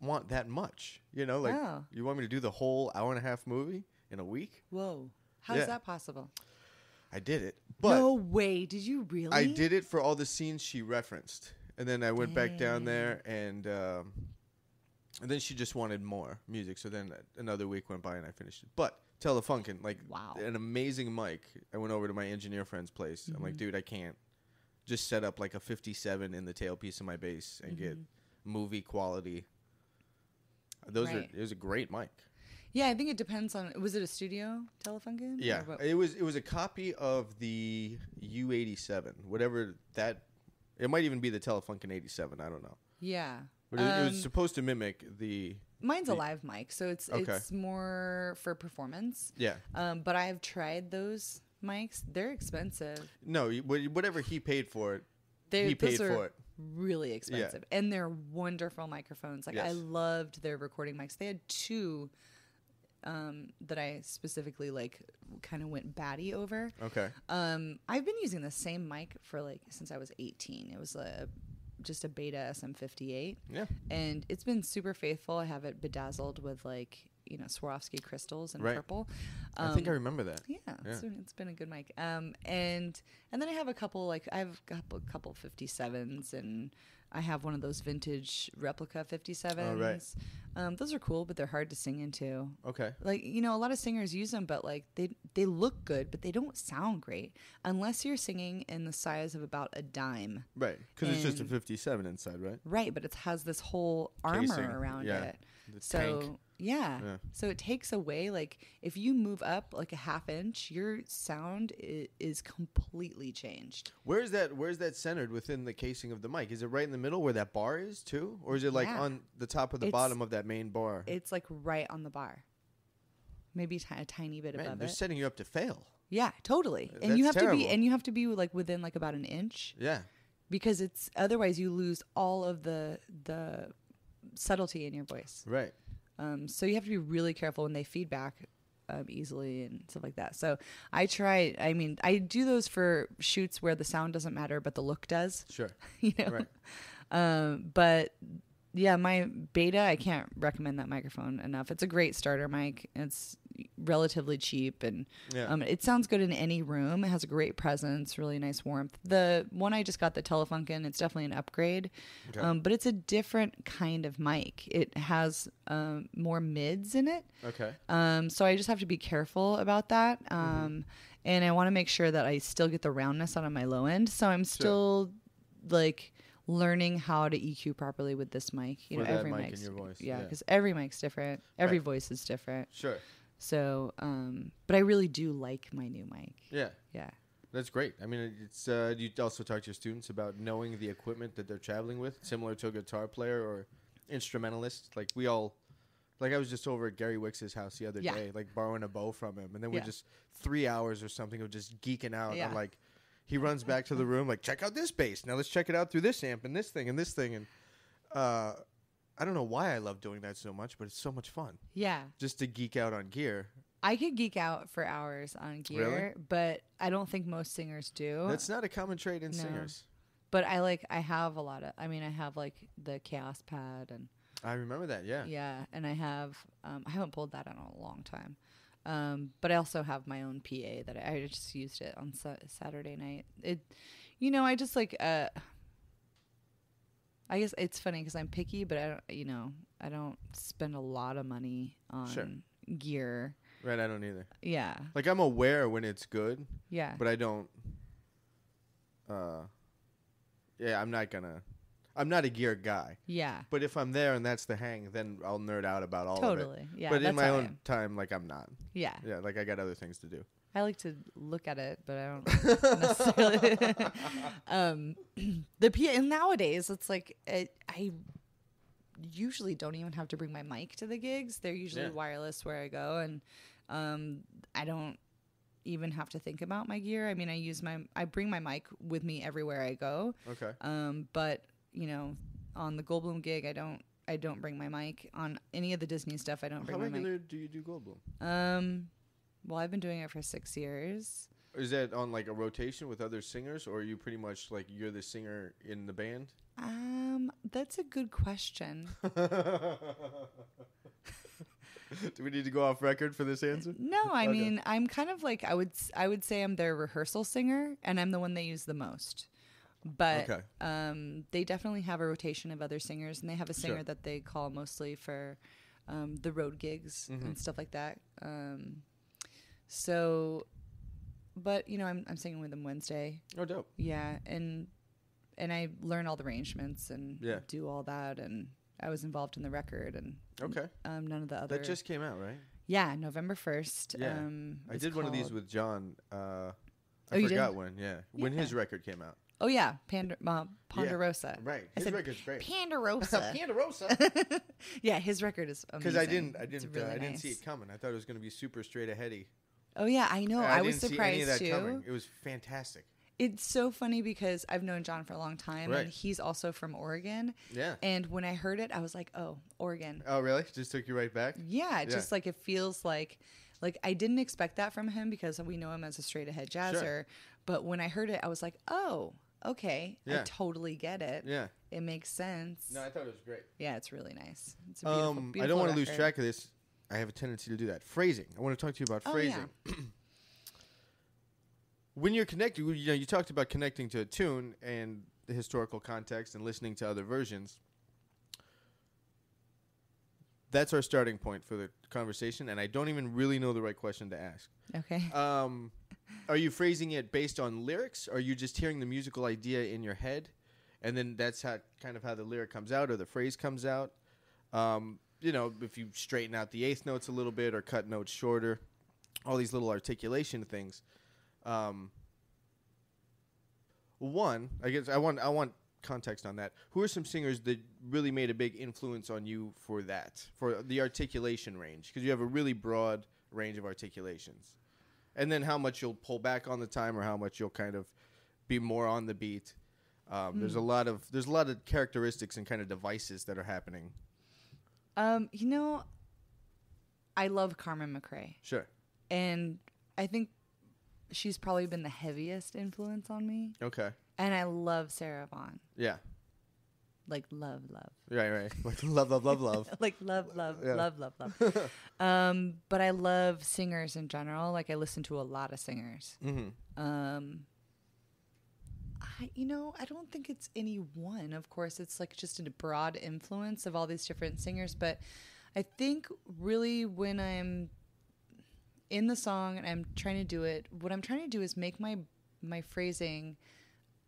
S1: want that much. You know, like you want me to do the whole hour-and-a-half movie in a week?
S2: Whoa. How's that possible?
S1: I did it. But
S2: no way. Did you really?
S1: I did it for all the scenes she referenced. And then I went back down there and then she just wanted more music. So then another week went by and I finished it. But Telefunken, like an amazing mic. I went over to my engineer friend's place. I'm like, dude, I can't just set up like a 57 in the tailpiece of my bass and get movie quality. It was a great mic.
S2: Yeah, I think it depends on. Was it a studio Telefunken?
S1: Yeah, it was a copy of the U87, whatever that. It might even be the Telefunken 87. I don't know.
S2: Yeah,
S1: but it was supposed to mimic the.
S2: Mine's a live mic, so it's more for performance.
S1: Yeah.
S2: But I've tried those mics. They're expensive.
S1: No, whatever he paid for it, he paid for it.
S2: Really expensive, and they're wonderful microphones. Like I loved their recording mics. They had two that I specifically like kind of went batty over.
S1: Okay.
S2: I've been using the same mic for like since I was 18. It was just a Beta SM58.
S1: Yeah. And
S2: it's been super faithful. I have it bedazzled with like, Swarovski crystals and purple.
S1: I think I remember that.
S2: Yeah. It's been a good mic. And then I have a couple 57s and I have one of those vintage replica 57s.
S1: Oh, right.
S2: Those are cool, but they're hard to sing into.
S1: Okay.
S2: Like, a lot of singers use them, but like they look good, but they don't sound great unless you're singing in the size of about a dime.
S1: Right. Because it's just a 57 inside, right?
S2: Right, but it has this whole armor around it.
S1: The
S2: so
S1: tank.
S2: Yeah. So it takes away, like, if you move up like a half inch, your sound is completely changed.
S1: Where's that centered within the casing of the mic? Is it right in the middle where that bar is too? Or is it like on the top of the bottom of that main bar?
S2: It's like right on the bar. Maybe a tiny bit above it.
S1: They're setting you up to fail.
S2: Yeah, totally. And
S1: That's
S2: you have
S1: terrible.
S2: to be like within like about an inch.
S1: Yeah.
S2: Because otherwise you lose all of the subtlety in your voice.
S1: Right.
S2: So you have to be really careful when they feedback easily and stuff like that. So I do those for shoots where the sound doesn't matter, but the look does.
S1: Sure.
S2: Right. But yeah, my Beta, I can't recommend that microphone enough. It's a great starter mic. It's relatively cheap and it sounds good in any room. It has a great presence, really nice warmth. The one I just got, the Telefunken, it's definitely an upgrade. Okay. But it's a different kind of mic. It has more mids in it.
S1: Okay.
S2: So I just have to be careful about that. And I want to make sure that I still get the roundness out of my low end. So I'm still like learning how to EQ properly with this mic. Every
S1: mic in your voice.
S2: Yeah, because every mic's different. Every voice is different.
S1: Sure.
S2: So, but I really do like my new mic.
S1: Yeah.
S2: Yeah.
S1: That's great. I mean, it's you also talk to your students about knowing the equipment that they're traveling with, similar to a guitar player or instrumentalist. Like I was just over at Gary Wicks's house the other day, like borrowing a bow from him, and then we just 3 hours or something of just geeking out. Yeah. And like, he runs back to the room, like, check out this bass. Now let's check it out through this amp and this thing and this thing. And I don't know why I love doing that so much, but it's so much fun. Yeah. Just to geek out on gear.
S2: I could geek out for hours on gear, but I don't think most singers do.
S1: That's not a common trait in singers.
S2: But I have a lot of, I have like the Chaos Pad and.
S1: I remember that, yeah.
S2: Yeah, and I have, I haven't pulled that in a long time. But I also have my own PA that I just used it on Saturday night. I just like, I guess it's funny because I'm picky, but I don't spend a lot of money on gear.
S1: Right, I don't either.
S2: Yeah.
S1: Like, I'm aware when it's good.
S2: Yeah.
S1: But I don't, I'm not gonna, I'm not a gear guy.
S2: Yeah.
S1: But if I'm there and that's the hang, then I'll nerd out about all of it.
S2: Totally. Yeah.
S1: But in my own time, like, I'm not.
S2: Yeah.
S1: Yeah, like, I got other things to do.
S2: I like to look at it, but I don't necessarily. And nowadays, it's like I usually don't even have to bring my mic to the gigs. They're usually wireless where I go, and I don't even have to think about my gear. I mean, I bring my mic with me everywhere I go.
S1: Okay.
S2: But you know, on the Goldblum gig, I don't bring my mic. On any of the Disney stuff, I don't bring my mic.
S1: How regular do you do Goldblum?
S2: Well, I've been doing it for 6 years.
S1: Is that on like a rotation with other singers, or are you pretty much like you're the singer in the band?
S2: That's a good question.
S1: Do we need to go off record for this answer?
S2: No, I mean, I'm kind of like I would say I'm their rehearsal singer, and I'm the one they use the most. But they definitely have a rotation of other singers, and they have a singer that they call mostly for the road gigs and stuff like that. So, but you know, I'm singing with them Wednesday.
S1: Oh, dope.
S2: Yeah, and I learn all the arrangements and do all that, and I was involved in the record and none of the other.
S1: That just came out, right?
S2: Yeah, November 1st.
S1: Yeah, I did one of these with John. I forgot when. Yeah, when his record came out.
S2: Oh yeah, Ponderosa.
S1: Yeah, right, his record's great.
S2: Ponderosa.
S1: Ponderosa.
S2: Yeah, his record is amazing.
S1: Because I didn't see it coming. I thought it was going to be super straight aheady.
S2: Oh yeah, I know. I was surprised
S1: see any of that
S2: too.
S1: Coming. It was fantastic.
S2: It's so funny because I've known John for a long time, and he's also from Oregon.
S1: Yeah.
S2: And when I heard it, I was like, "Oh, Oregon."
S1: Oh, really? Just took you right back?
S2: Yeah. Just like it feels like I didn't expect that from him because we know him as a straight ahead jazzer. Sure. But when I heard it, I was like, "Oh, okay, I totally get it. Yeah, it makes sense."
S1: No, I thought it was great.
S2: Yeah, it's really nice. It's a beautiful, beautiful
S1: I don't want to
S2: record.
S1: lose track of this. I have a tendency to do that. Phrasing. I want to talk to you about phrasing. Yeah. When you're connecting, you know, you talked about connecting to a tune and the historical context and listening to other versions. That's our starting point for the conversation, and I don't even really know the right question to ask.
S2: Okay.
S1: Are you phrasing it based on lyrics, or are you just hearing the musical idea in your head, and then that's how the lyric comes out or the phrase comes out? You know, if you straighten out the eighth notes a little bit or cut notes shorter, all these little articulation things. One, I guess I want context on that. Who are some singers that really made a big influence on you for that, for the articulation range? Because you have a really broad range of articulations. And then how much you'll pull back on the time or how much you'll kind of be more on the beat. There's a lot of characteristics and kind of devices that are happening.
S2: You know, I love Carmen McRae.
S1: Sure. And
S2: I think she's probably been the heaviest influence on me.
S1: Okay.
S2: And I love Sarah Vaughan.
S1: Yeah.
S2: Like love.
S1: Right. Like love.
S2: Like love. But I love singers in general. Like I listen to a lot of singers. Mm-hmm. I don't think it's any one. Of course, it's like just a broad influence of all these different singers. But I think really when I'm in the song and I'm trying to do it, what I'm trying to do is make my phrasing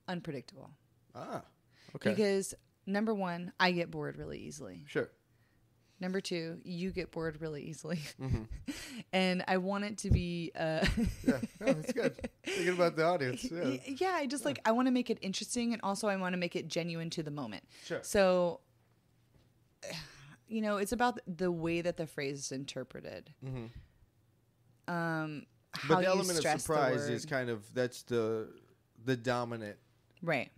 S2: unpredictable.
S1: Ah, okay.
S2: Because number one, I get bored really easily.
S1: Sure.
S2: Number two, you get bored really easily. Mm-hmm. And I want it to be...
S1: yeah, that's good. Thinking about the audience.
S2: Yeah, I just I want to make it interesting, and also I want to make it genuine to the moment.
S1: Sure.
S2: So, it's about the way that the phrase is interpreted. Mm-hmm.
S1: But the element of surprise is that's the dominant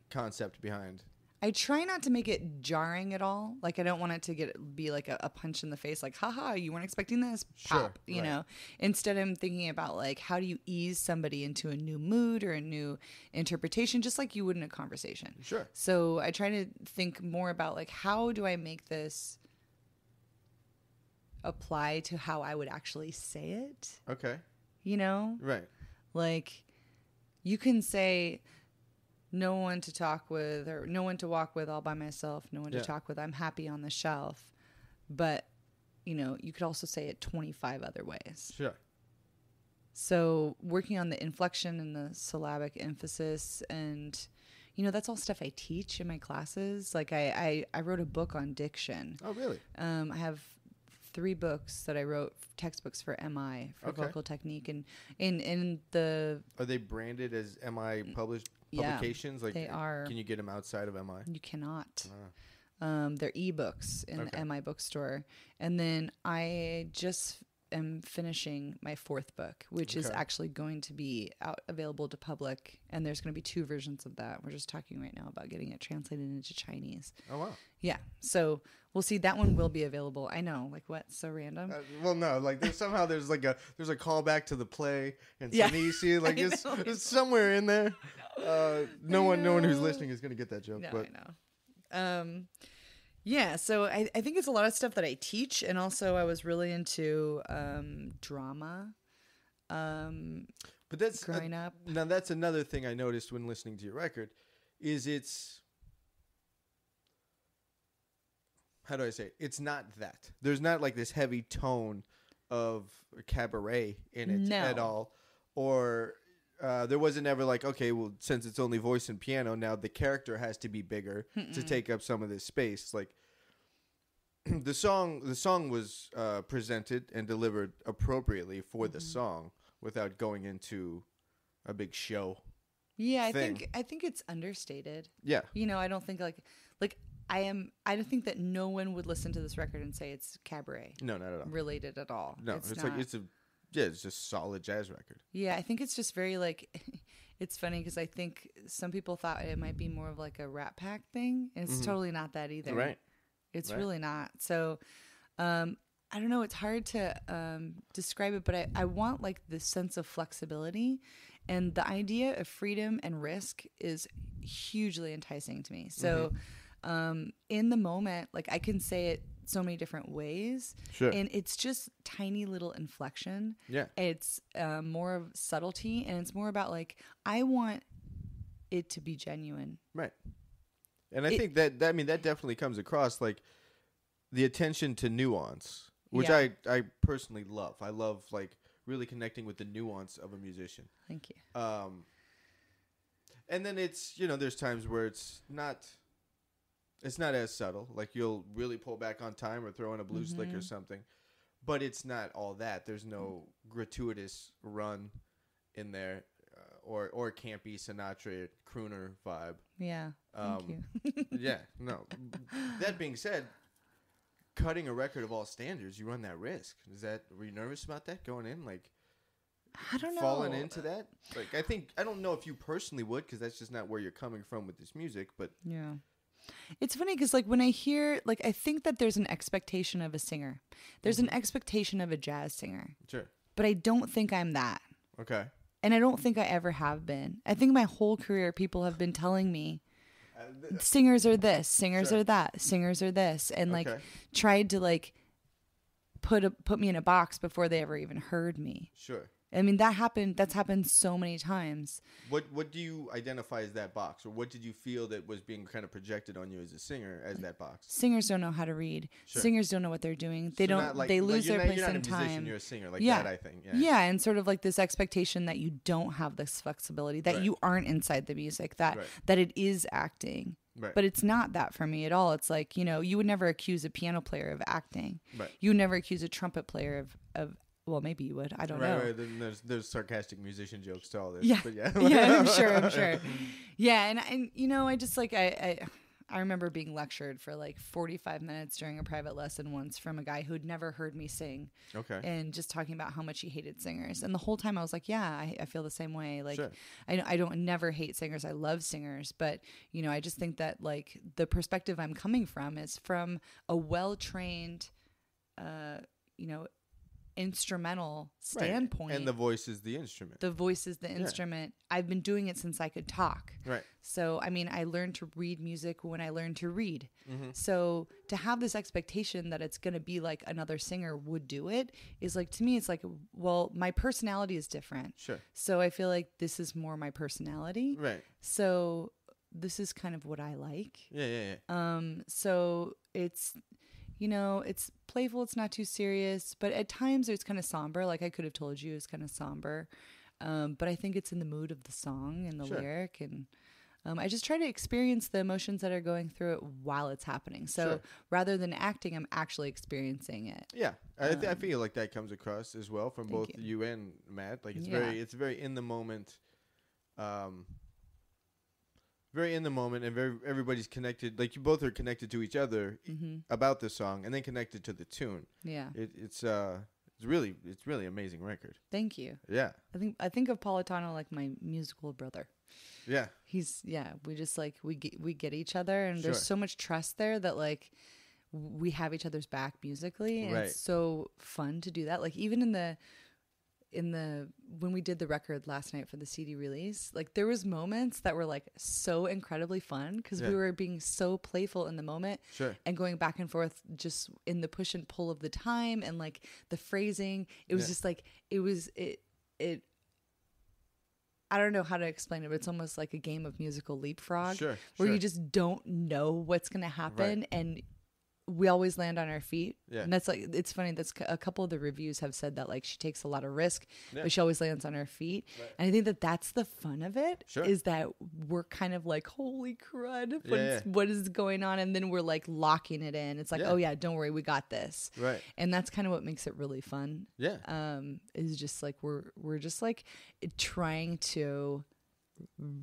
S1: concept behind.
S2: I try not to make it jarring at all. Like I don't want it to be like a punch in the face, like haha, you weren't expecting this. Pop, you know. Instead, I'm thinking about like how do you ease somebody into a new mood or a new interpretation, just like you would in a conversation.
S1: Sure.
S2: So I try to think more about like how do I make this apply to how I would actually say it.
S1: Okay.
S2: You know?
S1: Right.
S2: Like you can say no one to talk with or no one to walk with all by myself, no one to talk with, I'm happy on the shelf. But, you could also say it 25 other ways.
S1: Sure.
S2: So working on the inflection and the syllabic emphasis and, that's all stuff I teach in my classes. Like I wrote a book on diction.
S1: Oh, really?
S2: I have 3 books that I wrote, textbooks for MI, for vocal technique, and in the...
S1: Are they branded as MI published publications? Like,
S2: they are.
S1: Can you get them outside of MI?
S2: You cannot. They're ebooks in the MI bookstore. And then I just am finishing my 4th book, which is actually going to be available to public. And there's going to be 2 versions of that. We're just talking right now about getting it translated into Chinese.
S1: Oh, wow.
S2: Yeah. So we'll see. That one will be available. I know. Like, what? So random?
S1: Well, no. Like, there's a callback to the play and Sinisi. Like, it's somewhere in there. No one who's listening is going to get that joke.
S2: No,
S1: but.
S2: I know. Yeah, so I think it's a lot of stuff that I teach, and also I was really into drama.
S1: But that's
S2: growing up.
S1: Now that's another thing I noticed when listening to your record, is it's, how do I say it? It's not that. There's not like this heavy tone of cabaret in it at all, or there wasn't ever like, okay, well, since it's only voice and piano, now the character has to be bigger to take up some of this space. Like the song was presented and delivered appropriately for the song without going into a big show.
S2: Yeah, I think it's understated.
S1: Yeah,
S2: I don't think like I don't think that no one would listen to this record and say it's cabaret.
S1: No, not at all.
S2: Related at all.
S1: No, it's like it's just solid jazz record.
S2: Yeah, I think it's just very like, it's funny because I think some people thought it might be more of like a Rat Pack thing. And it's totally not that either.
S1: Right.
S2: It's really not. So, I don't know. It's hard to describe it, but I want like this sense of flexibility, and the idea of freedom and risk is hugely enticing to me. So, in the moment, like I can say it so many different ways, and it's just tiny little inflection. It's more of subtlety, and it's more about like I want it to be genuine,
S1: right? And I think that definitely comes across, like the attention to nuance, which I personally love. I love like really connecting with the nuance of a musician.
S2: Thank you.
S1: And then it's, there's times where it's not as subtle. Like you'll really pull back on time or throw in a blues lick or something, but it's not all that. There's no gratuitous run in there, or campy Sinatra crooner vibe.
S2: Yeah. Thank you.
S1: Yeah. No. That being said, cutting a record of all standards, you run that risk. Were you nervous about that going in? Like,
S2: I don't know.
S1: Falling into that? Like, I don't know if you personally would, because that's just not where you're coming from with this music, but.
S2: Yeah. It's funny because like when I hear, like I think that there's an expectation of a singer. There's an expectation of a jazz singer.
S1: Sure.
S2: But I don't think I'm that.
S1: Okay.
S2: And I don't think I ever have been. I think my whole career people have been telling me singers are this, singers are that, singers are this, and like tried to like put me in a box before they ever even heard me.
S1: Sure.
S2: I mean, that's happened so many times.
S1: What do you identify as that box, or what did you feel that was being kind of projected on you as a singer as that box?
S2: Singers don't know how to read. Sure. Singers don't know what they're doing. They they lose their place in time. You're not a musician,
S1: you're a singer, like that, I think.
S2: Yeah, and sort of like this expectation that you don't have this flexibility, that you aren't inside the music, that it is acting. Right. But it's not that for me at all. It's like, you would never accuse a piano player of acting. Right. You would never accuse a trumpet player of well, maybe you would. I don't know.
S1: Right. Then there's sarcastic musician jokes to all this.
S2: Yeah.
S1: But yeah.
S2: Yeah, I'm sure. Yeah, and I just like I remember being lectured for like 45 minutes during a private lesson once from a guy who'd never heard me sing. Okay. And just talking about how much he hated singers. And the whole time I was like, yeah, I feel the same way. Like I don't never hate singers. I love singers, but I just think that like the perspective I'm coming from is from a well-trained instrumental standpoint.
S1: Right. And the voice is the instrument.
S2: The voice is the instrument. I've been doing it since I could talk.
S1: Right.
S2: So, I mean, I learned to read music when I learned to read. Mm-hmm. So to have this expectation that it's going to be like another singer would do it is like, to me, it's like, well, my personality is different. Sure. So I feel like this is more my personality. Right. So this is kind of what I like.
S1: Yeah.
S2: So it's... it's playful. It's not too serious, but at times it's kind of somber. Like I could have told you it's kind of somber. But I think it's in the mood of the song and the lyric. And I just try to experience the emotions that are going through it while it's happening. So rather than acting, I'm actually experiencing it.
S1: Yeah, I feel like that comes across as well from both you and Matt. Like it's very in the moment. Very in the moment, and everybody's connected. Like you both are connected to each other about the song, and then connected to the tune.
S2: Yeah,
S1: it's really amazing record.
S2: Thank you.
S1: Yeah,
S2: I think of Politano like my musical brother.
S1: Yeah,
S2: we just like we get each other, and there's so much trust there that like we have each other's back musically, and it's so fun to do that. Like even in the when we did the record last night for the CD release, like there was moments that were like so incredibly fun because we were being so playful in the moment and going back and forth just in the push and pull of the time and like the phrasing. It was just like it I don't know how to explain it, but it's almost like a game of musical leapfrog where you just don't know what's going to happen and we always land on our feet. Yeah. And that's like, it's funny. That's a couple of the reviews have said that like she takes a lot of risk, but she always lands on her feet. Right. And I think that that's the fun of it is that we're kind of like, holy crud, what is going on? And then we're like locking it in. It's like, oh yeah, don't worry. We got this. Right. And that's kind of what makes it really fun. Yeah. Is just like, we're just like trying to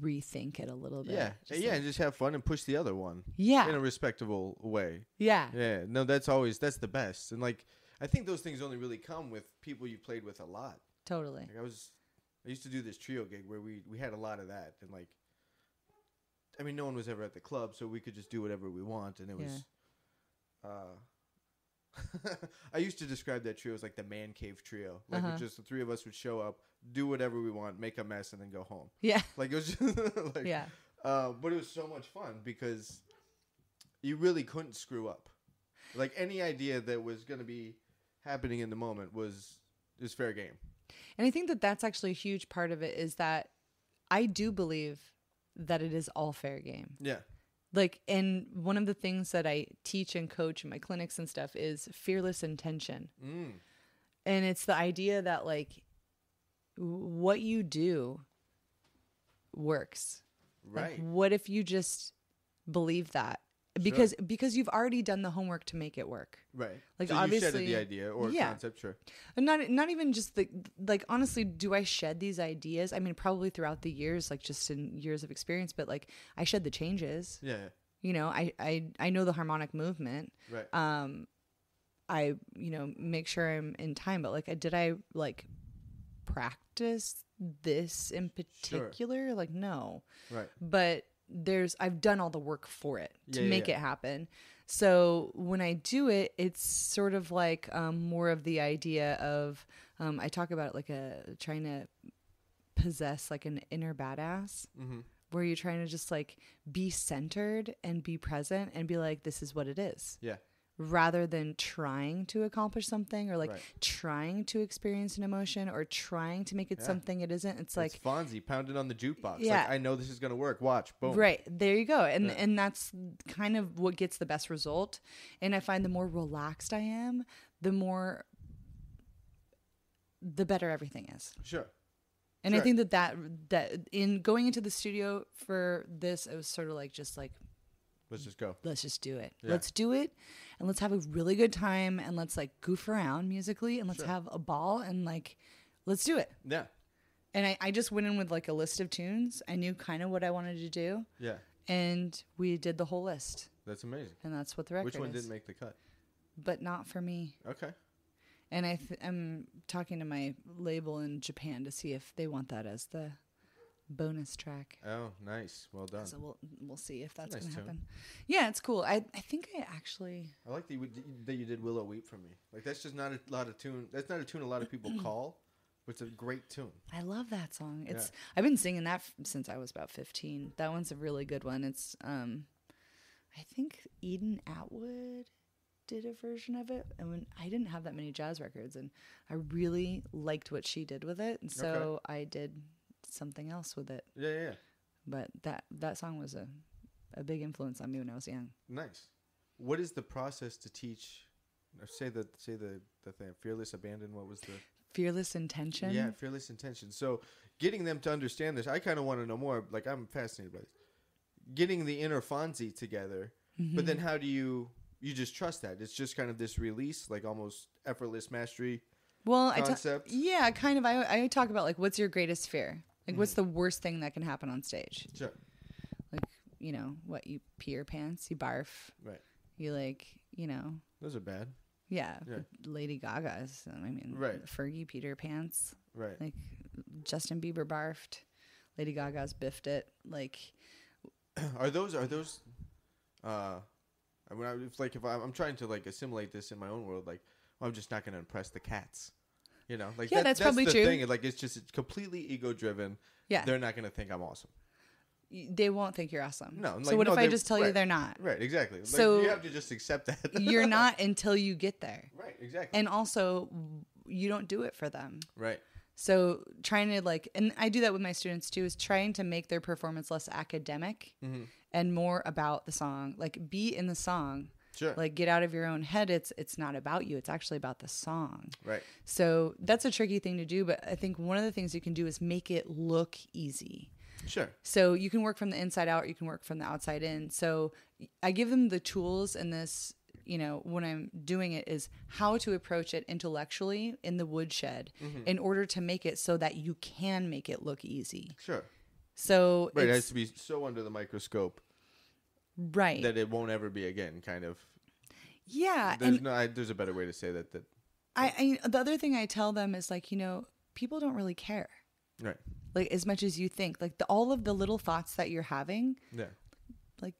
S2: rethink it a little bit.
S1: And just have fun and push the other one. In a respectable way. No, that's the best. And like I think those things only really come with people you played with a lot.
S2: Totally.
S1: Like I used to do this trio gig where we had a lot of that, and like I mean no one was ever at the club, so we could just do whatever we want, and it was I used to describe that trio as like the man cave trio. Like just the three of us would show up, do whatever we want, make a mess, and then go home. Yeah. Like it was just like but it was so much fun because you really couldn't screw up. Like any idea that was going to be happening in the moment was fair game.
S2: And I think that that's actually a huge part of it is that I do believe that it is all fair game. Yeah. Like, and one of the things that I teach and coach in my clinics and stuff is fearless intention. And it's the idea that like what you do works. Right. Like, what if you just believe that? Because you've already done the homework to make it work. Right. Like so obviously
S1: you shed the idea or concept,
S2: And not even just like honestly, do I shed these ideas? I mean, probably throughout the years, like just in years of experience, but like I shed the changes. Yeah. You know, I know the harmonic movement. Right. I make sure I'm in time, but like did I like practice this in particular? Like no. Right. But I've done all the work for it to make it happen. So when I do it, it's sort of like more of the idea of, I talk about it like trying to possess like an inner badass where you're trying to just like be centered and be present and be like, this is what it is. Yeah. Rather than trying to accomplish something or like trying to experience an emotion or trying to make it something it isn't. It's like
S1: Fonzie pounding on the jukebox. Yeah. Like, I know this is going to work. Watch. Boom.
S2: Right. There you go. And that's kind of what gets the best result. And I find the more relaxed I am, the better everything is. Sure. And I think that in going into the studio for this, it was sort of like just like,
S1: let's just go.
S2: Let's just do it. Yeah. Let's do it. And let's have a really good time. And let's like goof around musically. And let's have a ball. And like, let's do it. Yeah. And I just went in with like a list of tunes. I knew kind of what I wanted to do. Yeah. And we did the whole list.
S1: That's amazing.
S2: And that's what the record is.
S1: Which one didn't make the cut?
S2: But not for me. Okay. And I'm talking to my label in Japan to see if they want that as the bonus track.
S1: Oh, nice. Well done.
S2: So we'll see if that's going to happen. Yeah, it's cool. I think I
S1: like that you did Willow Weep for me. Like that's just not a lot of tune. That's not a tune a lot of people call, but it's a great tune.
S2: I love that song. I've been singing that since I was about 15. That one's a really good one. It's I think Eden Atwood did a version of it, and when I didn't have that many jazz records, and I really liked what she did with it, and so I did something else with it. Yeah. But that song was a big influence on me when I was young.
S1: Nice. What is the process to teach? Say the thing. Fearless abandon. What was the
S2: fearless intention?
S1: Yeah, fearless intention. So getting them to understand this, I kind of want to know more. Like I'm fascinated by this. getting the inner Fonzie together. Mm-hmm. But then how do you just trust that? It's just kind of this release, like almost effortless mastery concept?
S2: Kind of. I talk about like, what's your greatest fear? Like, what's the worst thing that can happen on stage?
S1: Sure.
S2: Like, what, you pee your pants, you barf.
S1: Right.
S2: You
S1: Those are bad.
S2: Yeah. Lady Gaga's.
S1: Right.
S2: Fergie peed her pants.
S1: Right.
S2: Like, Justin Bieber barfed. Lady Gaga's biffed it. Like,
S1: are those? If I'm trying to like assimilate this in my own world, like, well, I'm just not going to impress the cats. Like
S2: that's probably
S1: the
S2: true.
S1: Thing. Like, it's completely ego driven.
S2: Yeah.
S1: They're not going to think I'm awesome.
S2: They won't think you're awesome.
S1: No. Like,
S2: so what if I just tell you they're not?
S1: Right. Exactly.
S2: So
S1: like, you have to just accept that.
S2: You're not until you get there.
S1: Right. Exactly.
S2: And also, you don't do it for them.
S1: Right.
S2: So trying to and I do that with my students too, is trying to make their performance less academic and more about the song. Like, be in the song.
S1: Sure.
S2: Like, get out of your own head. It's not about you. It's actually about the song.
S1: Right.
S2: So that's a tricky thing to do. But I think one of the things you can do is make it look easy.
S1: Sure.
S2: So you can work from the inside out. You can work from the outside in. So I give them the tools in this, when I'm doing it, is how to approach it intellectually in the woodshed in order to make it so that you can make it look easy.
S1: Sure.
S2: So
S1: it has to be so under the microscope.
S2: Right.
S1: That it won't ever be again, kind of.
S2: Yeah.
S1: There's a better way to say that.
S2: The other thing I tell them is like, people don't really care.
S1: Right.
S2: Like, as much as you think, like all of the little thoughts that you're having.
S1: Yeah.
S2: Like,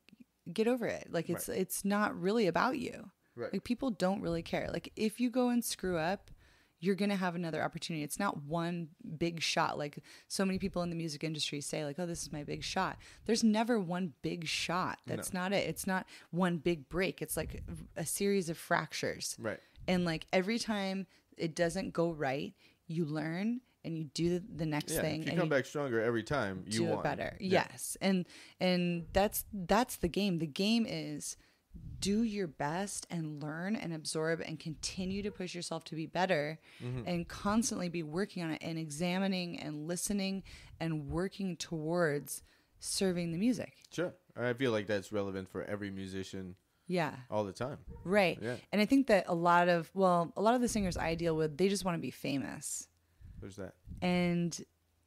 S2: get over it. Like, it's not really about you.
S1: Right.
S2: Like, people don't really care. Like, if you go and screw up, you're going to have another opportunity. It's not one big shot. Like, so many people in the music industry say like, oh, this is my big shot. There's never one big shot. That's not it. It's not one big break. It's like a series of fractures.
S1: Right.
S2: And like, every time it doesn't go right, you learn and you do the next thing.
S1: If you come back stronger every time, you
S2: do
S1: won.
S2: It better. Yeah. Yes. And that's the game. The game is do your best and learn and absorb and continue to push yourself to be better and constantly be working on it and examining and listening and working towards serving the music.
S1: Sure. I feel like that's relevant for every musician.
S2: Yeah.
S1: All the time.
S2: Right.
S1: Yeah.
S2: And I think that a lot of the singers I deal with, they just want to be famous.
S1: There's that.
S2: And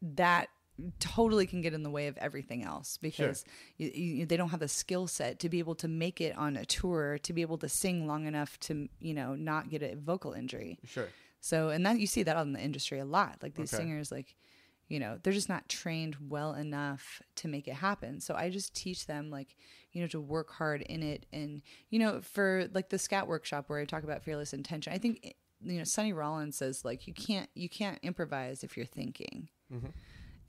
S2: that totally can get in the way of everything else because they don't have the skill set to be able to make it on a tour, to be able to sing long enough to, not get a vocal injury.
S1: Sure.
S2: So, and that you see that on the industry a lot. Like these singers, like, they're just not trained well enough to make it happen. So I just teach them like, to work hard in it. And, for like the scat workshop where I talk about fearless intention, I think, Sonny Rollins says like, you can't improvise if you're thinking. Mm-hmm.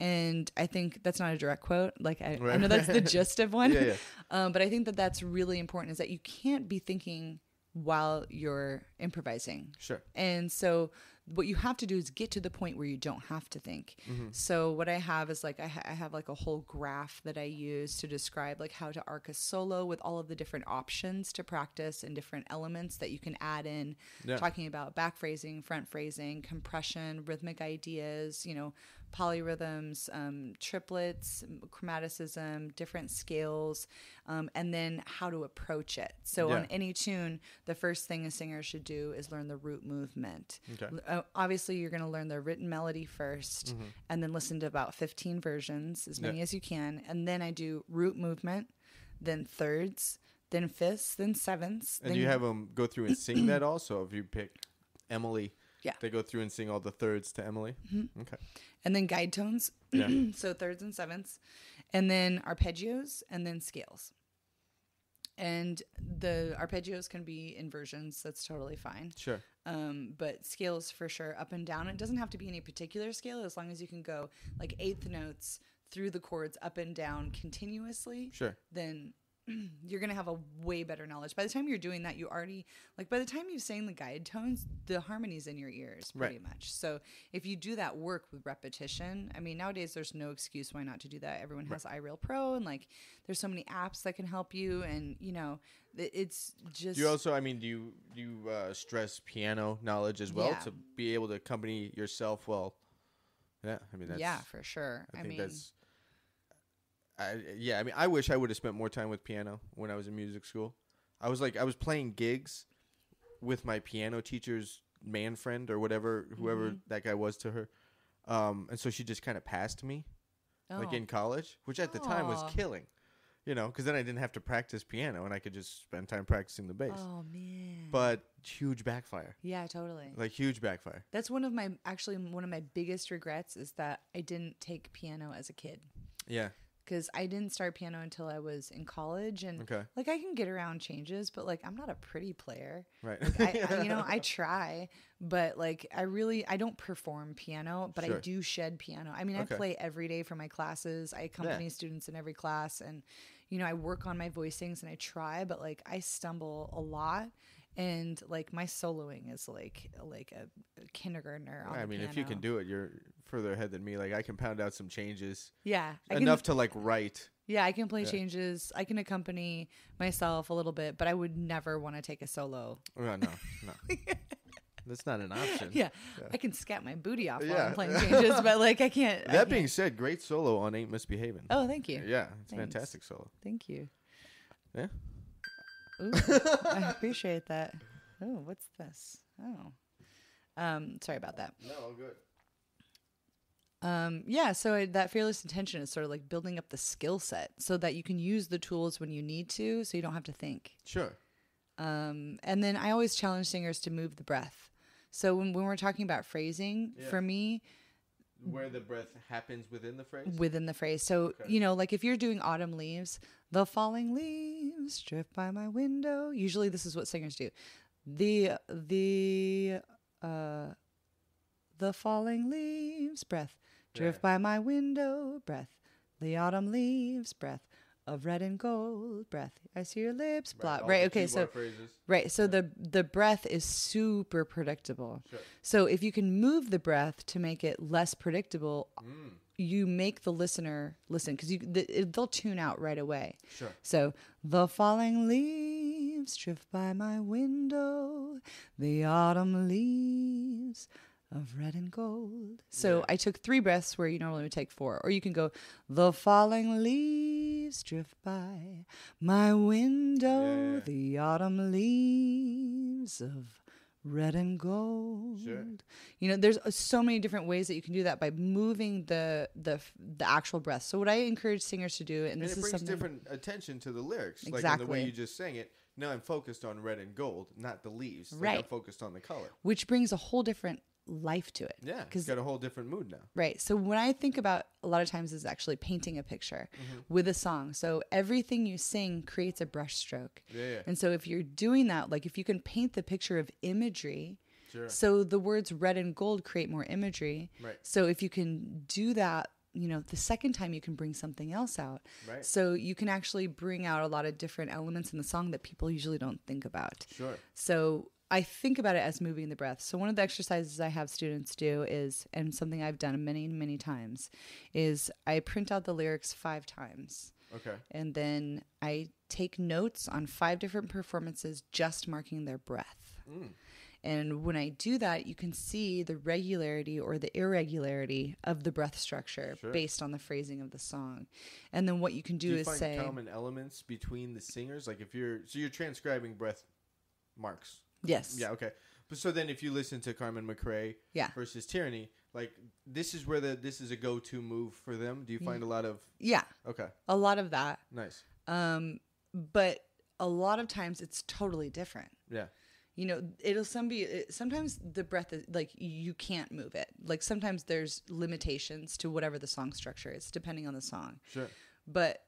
S2: And I think that's not a direct quote. Like I know that's the gist of one. But I think that that's really important is that you can't be thinking while you're improvising.
S1: Sure.
S2: And so what you have to do is get to the point where you don't have to think. Mm-hmm. So what I have is like, I have like a whole graph that I use to describe like how to arc a solo with all of the different options to practice and different elements that you can add in, talking about back phrasing, front phrasing, compression, rhythmic ideas, polyrhythms, triplets, chromaticism, different scales, and then how to approach it. So on any tune, the first thing a singer should do is learn the root movement. Okay. Obviously, you're going to learn the written melody first, and then listen to about 15 versions, as many as you can. And then I do root movement, then thirds, then fifths, then sevenths.
S1: And you have them go through and sing that also? If you pick Emily, they go through and sing all the thirds to Emily? Mm-hmm. Okay.
S2: And then guide tones, so thirds and sevenths, and then arpeggios, and then scales. And the arpeggios can be inversions. That's totally fine.
S1: Sure.
S2: But scales for sure, up and down. It doesn't have to be any particular scale as long as you can go like eighth notes through the chords up and down continuously.
S1: Sure.
S2: Then you're going to have a way better knowledge. By the time you're doing that, you already, like by the time you've sang the guide tones, the harmony's in your ears pretty much. So if you do that work with repetition, I mean, nowadays there's no excuse why not to do that. Everyone has iReal Pro and like there's so many apps that can help you. And, it's just...
S1: Do you also, do you stress piano knowledge as well to be able to accompany yourself well? Yeah, that's...
S2: Yeah, for sure.
S1: I think that's... I mean, I wish I would have spent more time with piano when I was in music school. I was playing gigs with my piano teacher's man friend or whoever that guy was to her. And so she just kind of passed me like in college, which at the time was killing, because then I didn't have to practice piano and I could just spend time practicing the bass.
S2: Oh, man.
S1: But huge backfire.
S2: Yeah, totally.
S1: Like huge backfire.
S2: That's one of my biggest regrets is that I didn't take piano as a kid.
S1: Yeah.
S2: Because I didn't start piano until I was in college, and I can get around changes, but I'm not a pretty player.
S1: Right.
S2: I try, but I don't perform piano, but I do shed piano. I mean, I play every day for my classes. I accompany students in every class, and I work on my voicings and I try, but I stumble a lot. And my soloing is like a kindergartner on the piano.
S1: If you can do it, you're further ahead than me. I can pound out some changes.
S2: Yeah,
S1: enough to write.
S2: Yeah, I can play changes. I can accompany myself a little bit, but I would never want to take a solo.
S1: No. That's not an option.
S2: Yeah. I can scat my booty off while I'm playing changes, but I can't.
S1: That being said, great solo on Ain't Misbehavin'.
S2: Oh, thank you.
S1: Yeah, it's a fantastic solo.
S2: Thank you.
S1: Yeah.
S2: Ooh, I appreciate that. Oh, what's this? Oh, sorry about that.
S1: No, all good.
S2: So that fearless intention is sort of building up the skill set so that you can use the tools when you need to, so you don't have to think.
S1: Sure.
S2: And then I always challenge singers to move the breath. So when we're talking about phrasing, for me,
S1: where the breath happens within the phrase?
S2: Within the phrase. So, if you're doing autumn leaves, the falling leaves drift by my window. Usually this is what singers do. The falling leaves, breath, drift by my window, breath. The autumn leaves, breath of red and gold, breath. I see your lips, blah. Right. Okay. So, So the breath is super predictable.
S1: Sure.
S2: So if you can move the breath to make it less predictable, you make the listener listen because they'll tune out right away.
S1: Sure.
S2: So the falling leaves drift by my window, the autumn leaves of red and gold. So I took 3 breaths where you normally would take 4. Or you can go, the falling leaves drift by my window, the autumn leaves of red and gold.
S1: Sure.
S2: There's so many different ways that you can do that by moving the actual breath. So what I encourage singers to do, and this
S1: it
S2: is
S1: brings
S2: something
S1: different attention to the lyrics.
S2: Exactly.
S1: Like in the way you just sang it. Now I'm focused on red and gold, not the leaves.
S2: Right.
S1: I'm focused on the color.
S2: Which brings a whole different life to it.
S1: Yeah, it's got a whole different mood now.
S2: Right. So when I think about a lot of times is actually painting a picture with a song. So everything you sing creates a brush stroke.
S1: Yeah.
S2: And so if you're doing that, if you can paint the picture of imagery, so the words red and gold create more imagery.
S1: Right.
S2: So if you can do that, the second time you can bring something else out.
S1: Right.
S2: So you can actually bring out a lot of different elements in the song that people usually don't think about.
S1: Sure.
S2: So I think about it as moving the breath. So one of the exercises I have students do is, and something I've done many, many times, is I print out the lyrics 5 times.
S1: Okay.
S2: And then I take notes on 5 different performances, just marking their breath. And when I do that, you can see the regularity or the irregularity of the breath structure based on the phrasing of the song. And then what you can do is say...
S1: Do you find common elements between the singers? Like you're transcribing breath marks.
S2: Yes.
S1: Yeah, okay. But so then if you listen to Carmen McRae versus Tyranny, this is where this is a go-to move for them. Do you find a lot of...
S2: Yeah.
S1: Okay.
S2: A lot of that.
S1: Nice.
S2: But a lot of times it's totally different.
S1: Yeah.
S2: Sometimes the breath is you can't move it. Sometimes there's limitations to whatever the song structure is, depending on the song.
S1: Sure.
S2: But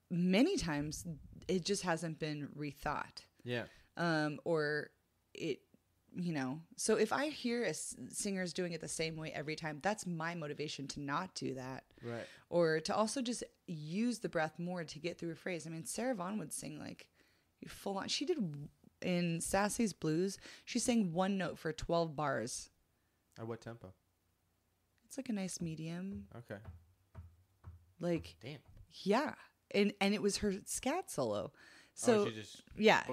S2: many times it just hasn't been rethought.
S1: Yeah.
S2: Or it, so if I hear singers doing it the same way every time, that's my motivation to not do that.
S1: Right.
S2: Or to also just use the breath more to get through a phrase. I mean, Sarah Vaughan would sing full on. She did in Sassy's Blues. She sang 1 note for 12 bars.
S1: At what tempo?
S2: It's a nice medium.
S1: Okay.
S2: Damn. Yeah. And it was her scat solo. So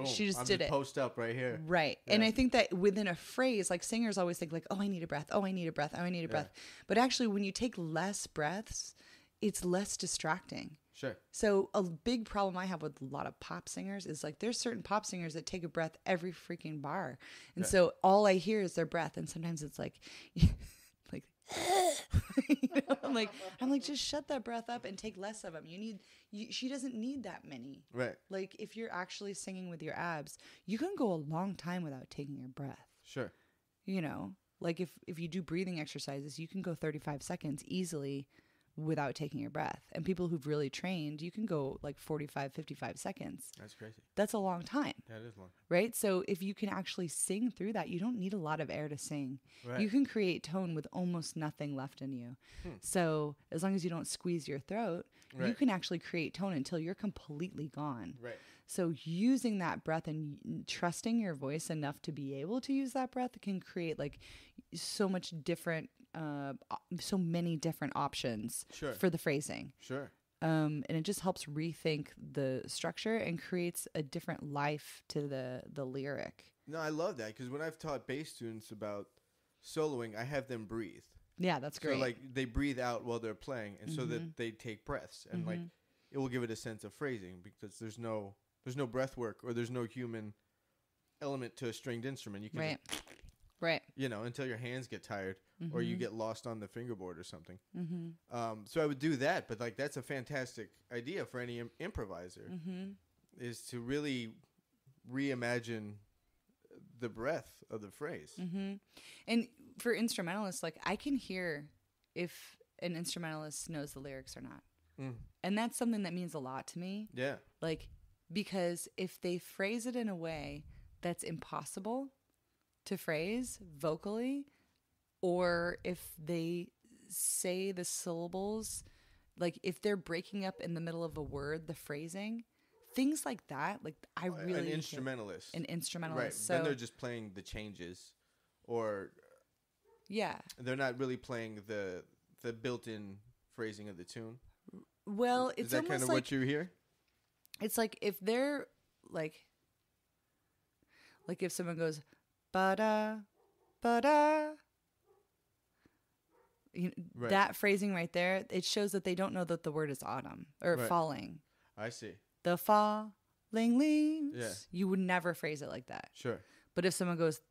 S2: she just did it.
S1: Post up right here.
S2: Right. Yeah. And I think that within a phrase, singers always think oh, I need a breath. Oh, I need a breath. Oh, I need a breath. But actually when you take less breaths, it's less distracting.
S1: Sure.
S2: So a big problem I have with a lot of pop singers is like there's certain pop singers that take a breath every freaking bar. And so all I hear is their breath. And sometimes it's like, like, I'm like, just shut that breath up and take less of them. She doesn't need that many.
S1: Right.
S2: Like if you're actually singing with your abs, you can go a long time without taking your breath.
S1: Sure.
S2: Like if you do breathing exercises, you can go 35 seconds easily without taking your breath. And people who've really trained, you can go like 45, 55 seconds.
S1: That's crazy.
S2: That's a long time.
S1: That is long.
S2: Right? So if you can actually sing through that, you don't need a lot of air to sing.
S1: Right.
S2: You can create tone with almost nothing left in you. So as long as you don't squeeze your throat, you can actually create tone until you're completely gone.
S1: Right.
S2: So using that breath and trusting your voice enough to be able to use that breath can create like so much different, so many different options for the phrasing.
S1: Sure.
S2: And it just helps rethink the structure and creates a different life to the lyric.
S1: No, I love that because when I've taught bass students about soloing, I have them breathe.
S2: Yeah, that's great.
S1: So like they breathe out while they're playing, and so that they take breaths, and like it will give it a sense of phrasing because there's no breath work or there's no human element to a stringed instrument. You can
S2: right.
S1: Until your hands get tired or you get lost on the fingerboard or something. So I would do that, but like that's a fantastic idea for any improviser is to really reimagine the breath of the phrase.
S2: And for instrumentalists, like I can hear if an instrumentalist knows the lyrics or not. And that's something that means a lot to me.
S1: Yeah.
S2: Like, because if they phrase it in a way that's impossible to phrase vocally, or if they say the syllables, like if they're breaking up in the middle of a word, the phrasing, things like that, like I really...
S1: An instrumentalist. Right.
S2: So,
S1: then they're just playing the changes or...
S2: Yeah.
S1: They're not really playing the built-in phrasing of the tune.
S2: Well, it's
S1: Is that
S2: almost
S1: kind of
S2: like,
S1: what you hear?
S2: It's like if they're like if someone goes ba-da, ba-da, that phrasing right there, it shows that they don't know that the word is autumn or falling.
S1: I see.
S2: The falling leaves. You would never phrase it like that.
S1: Sure.
S2: But if someone goes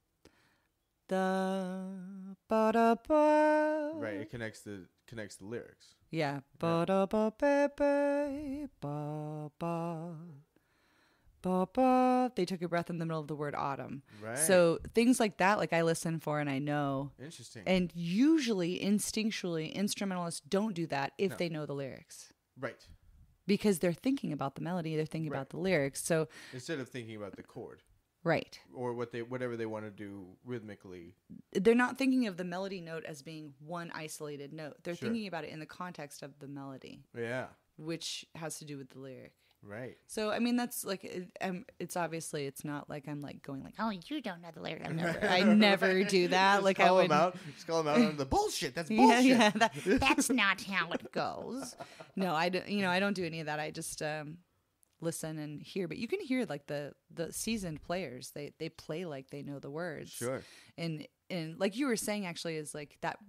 S2: the ba-da, ba,
S1: right, it connects the lyrics.
S2: Yeah. Ba-da, ba, ba, ba, ba, ba. Ba, ba. They took a breath in the middle of the word autumn.
S1: Right.
S2: So things like that, like I listen for and I know.
S1: Interesting.
S2: And usually, instinctually, instrumentalists don't do that if they know the lyrics.
S1: Right.
S2: Because they're thinking about the melody, they're thinking about the lyrics. So
S1: instead of thinking about the chord.
S2: Right.
S1: Or whatever they want to do rhythmically.
S2: They're not thinking of the melody note as being one isolated note. They're thinking about it in the context of the melody.
S1: Yeah.
S2: Which has to do with the lyric.
S1: Right.
S2: So, I mean, that's like, it's obviously, it's not like I'm like going like, oh, you don't know the lyric. I never do that. Like
S1: Just call them out on the bullshit. That's bullshit.
S2: Yeah, that's not how it goes. No, I don't do any of that. I just listen and hear. But you can hear like the seasoned players. They play like they know the words.
S1: Sure.
S2: And like you were saying, actually, is like that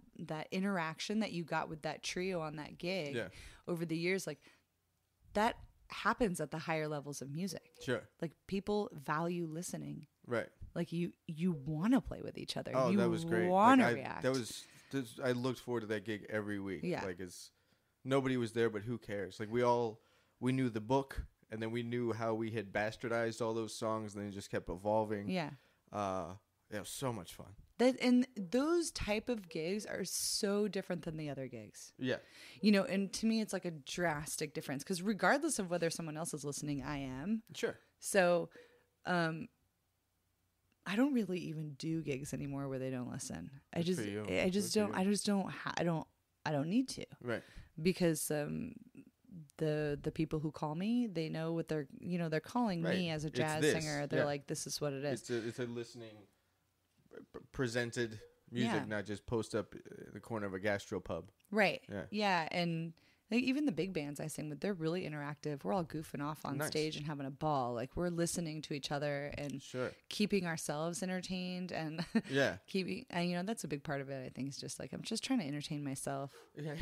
S2: interaction that you got with that trio on that gig over the years, like that happens at the higher levels of music.
S1: Sure.
S2: Like people value listening.
S1: Right.
S2: Like you want to play with each other.
S1: Oh, that was great.
S2: You want to react.
S1: I looked forward to that gig every week.
S2: Yeah.
S1: Like nobody was there, but who cares? Like we knew the book, and then we knew how we had bastardized all those songs, and then it just kept evolving.
S2: Yeah.
S1: It was so much fun.
S2: And those type of gigs are so different than the other gigs.
S1: Yeah.
S2: And to me, it's like a drastic difference because regardless of whether someone else is listening, I am.
S1: Sure.
S2: So, I don't really even do gigs anymore where they don't listen. I don't need to.
S1: Right.
S2: Because the people who call me, they know what they're calling me as a jazz singer. They're like, this is what it is.
S1: It's a listening presented music, not just post up in the corner of a gastropub.
S2: Right. Yeah. And Like even the big bands I sing with, they're really interactive. We're all goofing off on stage and having a ball. Like we're listening to each other and keeping ourselves entertained and keeping. And that's a big part of it. I think it's just like I'm just trying to entertain myself.
S1: Yeah,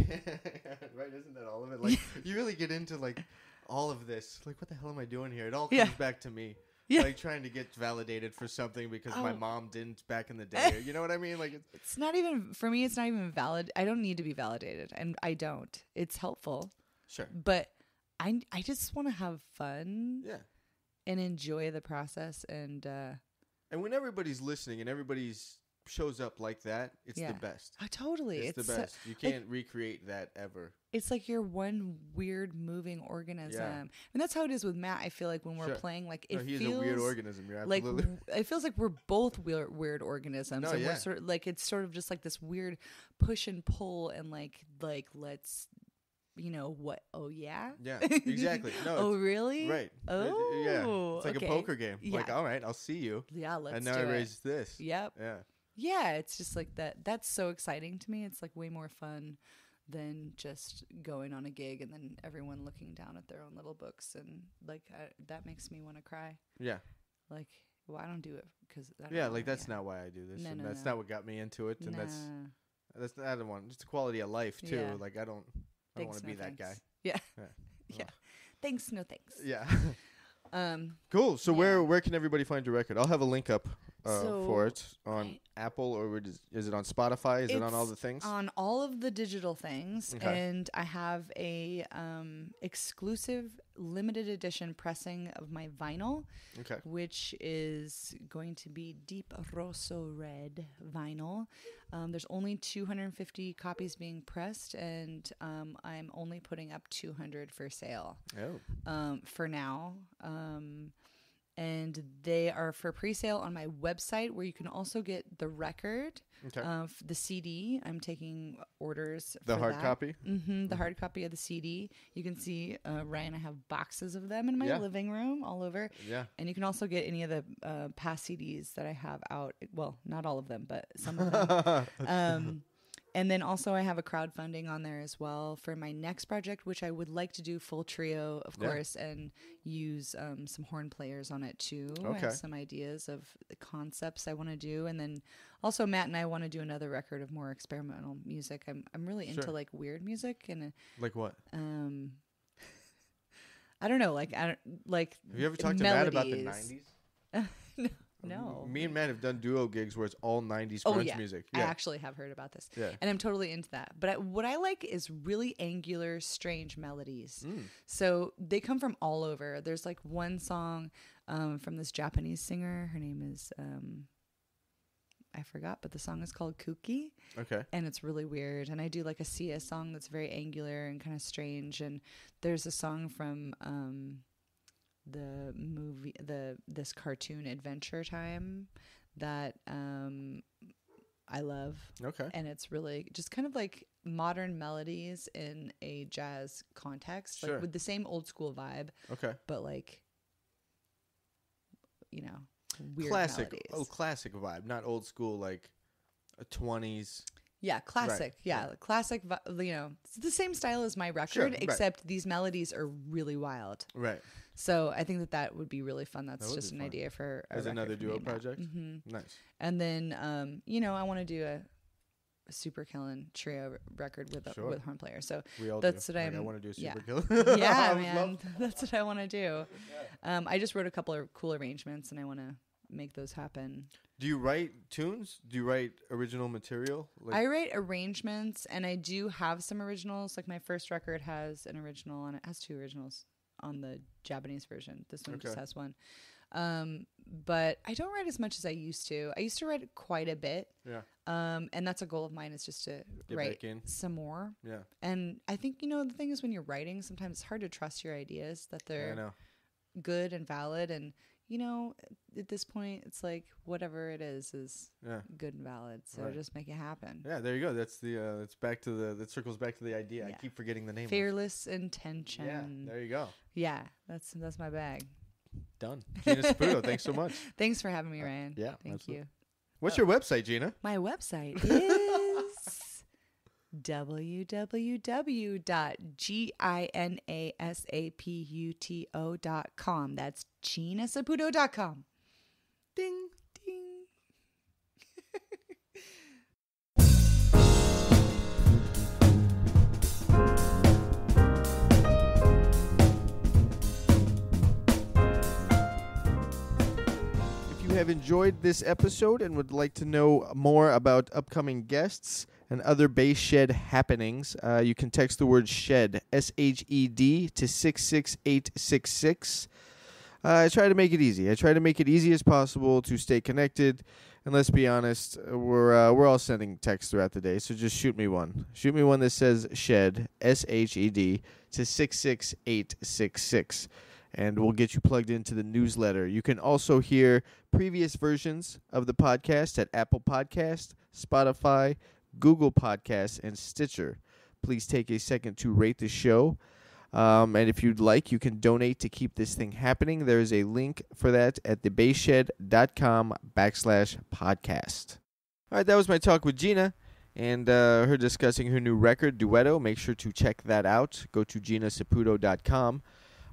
S1: right. Isn't that all of it? Like you really get into like all of this. Like what the hell am I doing here? It all comes back to me. Yeah. Like trying to get validated for something because my mom didn't back in the day. You know what I mean? Like
S2: it's not even for me. It's not even valid. I don't need to be validated, and I don't. It's helpful,
S1: sure,
S2: but I just want to have fun, and enjoy the process. And
S1: when everybody's listening and everybody's shows up like that, it's the best.
S2: Oh, totally,
S1: it's the best. You can't recreate that ever.
S2: It's like you're one weird moving organism. And that's how it is with Matt. I feel like when we're playing, like
S1: he's a weird organism. You're absolutely
S2: like it feels like we're both weird organisms. And we're sort of like it's sort of just like this weird push and pull and like let's what? Oh yeah.
S1: Yeah, exactly. No.
S2: Oh really?
S1: Right.
S2: Oh
S1: yeah. It's like a poker game. Yeah. Like all right, I'll see you.
S2: Yeah, let's.
S1: And now I raise this.
S2: Yep.
S1: Yeah.
S2: Yeah, it's just like that. That's so exciting to me. It's like way more fun than just going on a gig and then everyone looking down at their own little books and like that makes me want to cry.
S1: Yeah.
S2: Like, well, I don't do it because
S1: that's not why I do this. No, that's not what got me into it. And that's I don't want just the quality of life too. Yeah. Like I don't want to be that guy.
S2: Yeah. Yeah. Thanks, no thanks.
S1: Yeah. Cool. So where can everybody find your record? I'll have a link up for it on Apple or is it on Spotify? Is it on all the things?
S2: On all of the digital things, and I have a exclusive limited edition pressing of my vinyl, which is going to be deep rosso red vinyl. There's only 250 copies being pressed, and I'm only putting up 200 for sale. For now. And they are for pre-sale on my website, where you can also get the record, the CD. I'm taking orders for
S1: the hard copy.
S2: The hard copy of the CD. You can see Ryan. I have boxes of them in my living room all over. Yeah, and you can also get any of the past CDs that I have out. Well, not all of them, but some of them. And then also I have a crowdfunding on there as well for my next project, which I would like to do full trio, of course, and use some horn players on it too. I have some ideas of the concepts I want to do. And then also Matt and I want to do another record of more experimental music. I'm really into like weird music and
S1: like what?
S2: I don't know, have
S1: you ever talked to Matt about the 90s?
S2: No.
S1: Me and Matt have done duo gigs where it's all 90s grunge music.
S2: Yeah. I actually have heard about this. Yeah. And I'm totally into that. But what I like is really angular, strange melodies. So they come from all over. There's like one song from this Japanese singer. Her name is, I forgot, but the song is called Kuki. Okay. And it's really weird. And I do like a Sia song that's very angular and kind of strange. And there's a song from... the movie, this cartoon Adventure Time that I love. Okay. And it's really just kind of like modern melodies in a jazz context, like with the same old school vibe. Okay. But like, weird
S1: classic
S2: melodies.
S1: Oh, classic vibe, not old school like a 20s.
S2: Yeah, classic. Right. Yeah, classic. It's the same style as my record, except these melodies are really wild. Right. So I think that would be really fun. That's just an idea for
S1: as another duo project. Nice.
S2: And then, I want to do a super killing trio record with horn players. So that's what I
S1: want to do a super killing.
S2: Yeah, man, that's what I want to do. I just wrote a couple of cool arrangements, and I want to make those happen.
S1: Do you write tunes? Do you write original material?
S2: I write arrangements, and I do have some originals. Like my first record has an original, and it has two originals on the Japanese version. This one just has one. But I don't write as much as I used to. I used to write quite a bit. Yeah. And that's a goal of mine, is just to write some more. Yeah. And I think, the thing is when you're writing, sometimes it's hard to trust your ideas, that they're good and valid. And, at this point, it's like whatever it is good and valid. So just make it happen.
S1: Yeah, there you go. That's it's back to that circles back to the idea. Yeah. I keep forgetting the name.
S2: Fearless intention.
S1: Yeah, there you go.
S2: Yeah, that's my bag.
S1: Done. Gina Saputo, thanks so much.
S2: Thanks for having me, Ryan.
S1: Yeah,
S2: thank you.
S1: What's your website, Gina?
S2: My website is www.ginasaputo.com. That's ginasaputo.com.
S1: Ding.
S2: Ding.
S1: If you have enjoyed this episode and would like to know more about upcoming guests and other Bass Shed happenings, you can text the word SHED, S-H-E-D, to 66866. I try to make it easy. I try to make it easy as possible to stay connected. And let's be honest, we're all sending texts throughout the day, so just shoot me one. Shoot me one that says SHED, S-H-E-D, to 66866. And we'll get you plugged into the newsletter. You can also hear previous versions of the podcast at Apple Podcast, Spotify, Google Podcasts, and Stitcher. Please take a second to rate the show. And if you'd like, you can donate to keep this thing happening. There is a link for that at thebassshed.com/podcast. All right, that was my talk with Gina and her discussing her new record, Duetto. Make sure to check that out. Go to ginasaputo.com.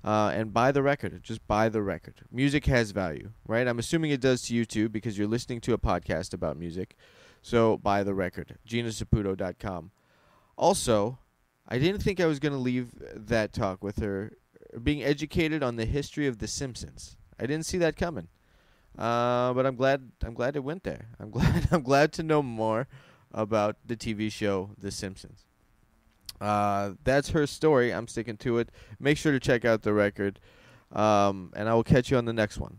S1: And buy the record. Just buy the record. Music has value, right? I'm assuming it does to you too because you're listening to a podcast about music. So buy the record. ginasaputo.com. Also, I didn't think I was going to leave that talk with her being educated on the history of The Simpsons. I didn't see that coming. But I'm glad it went there. I'm glad to know more about the TV show The Simpsons. That's her story. I'm sticking to it. Make sure to check out the record. And I will catch you on the next one.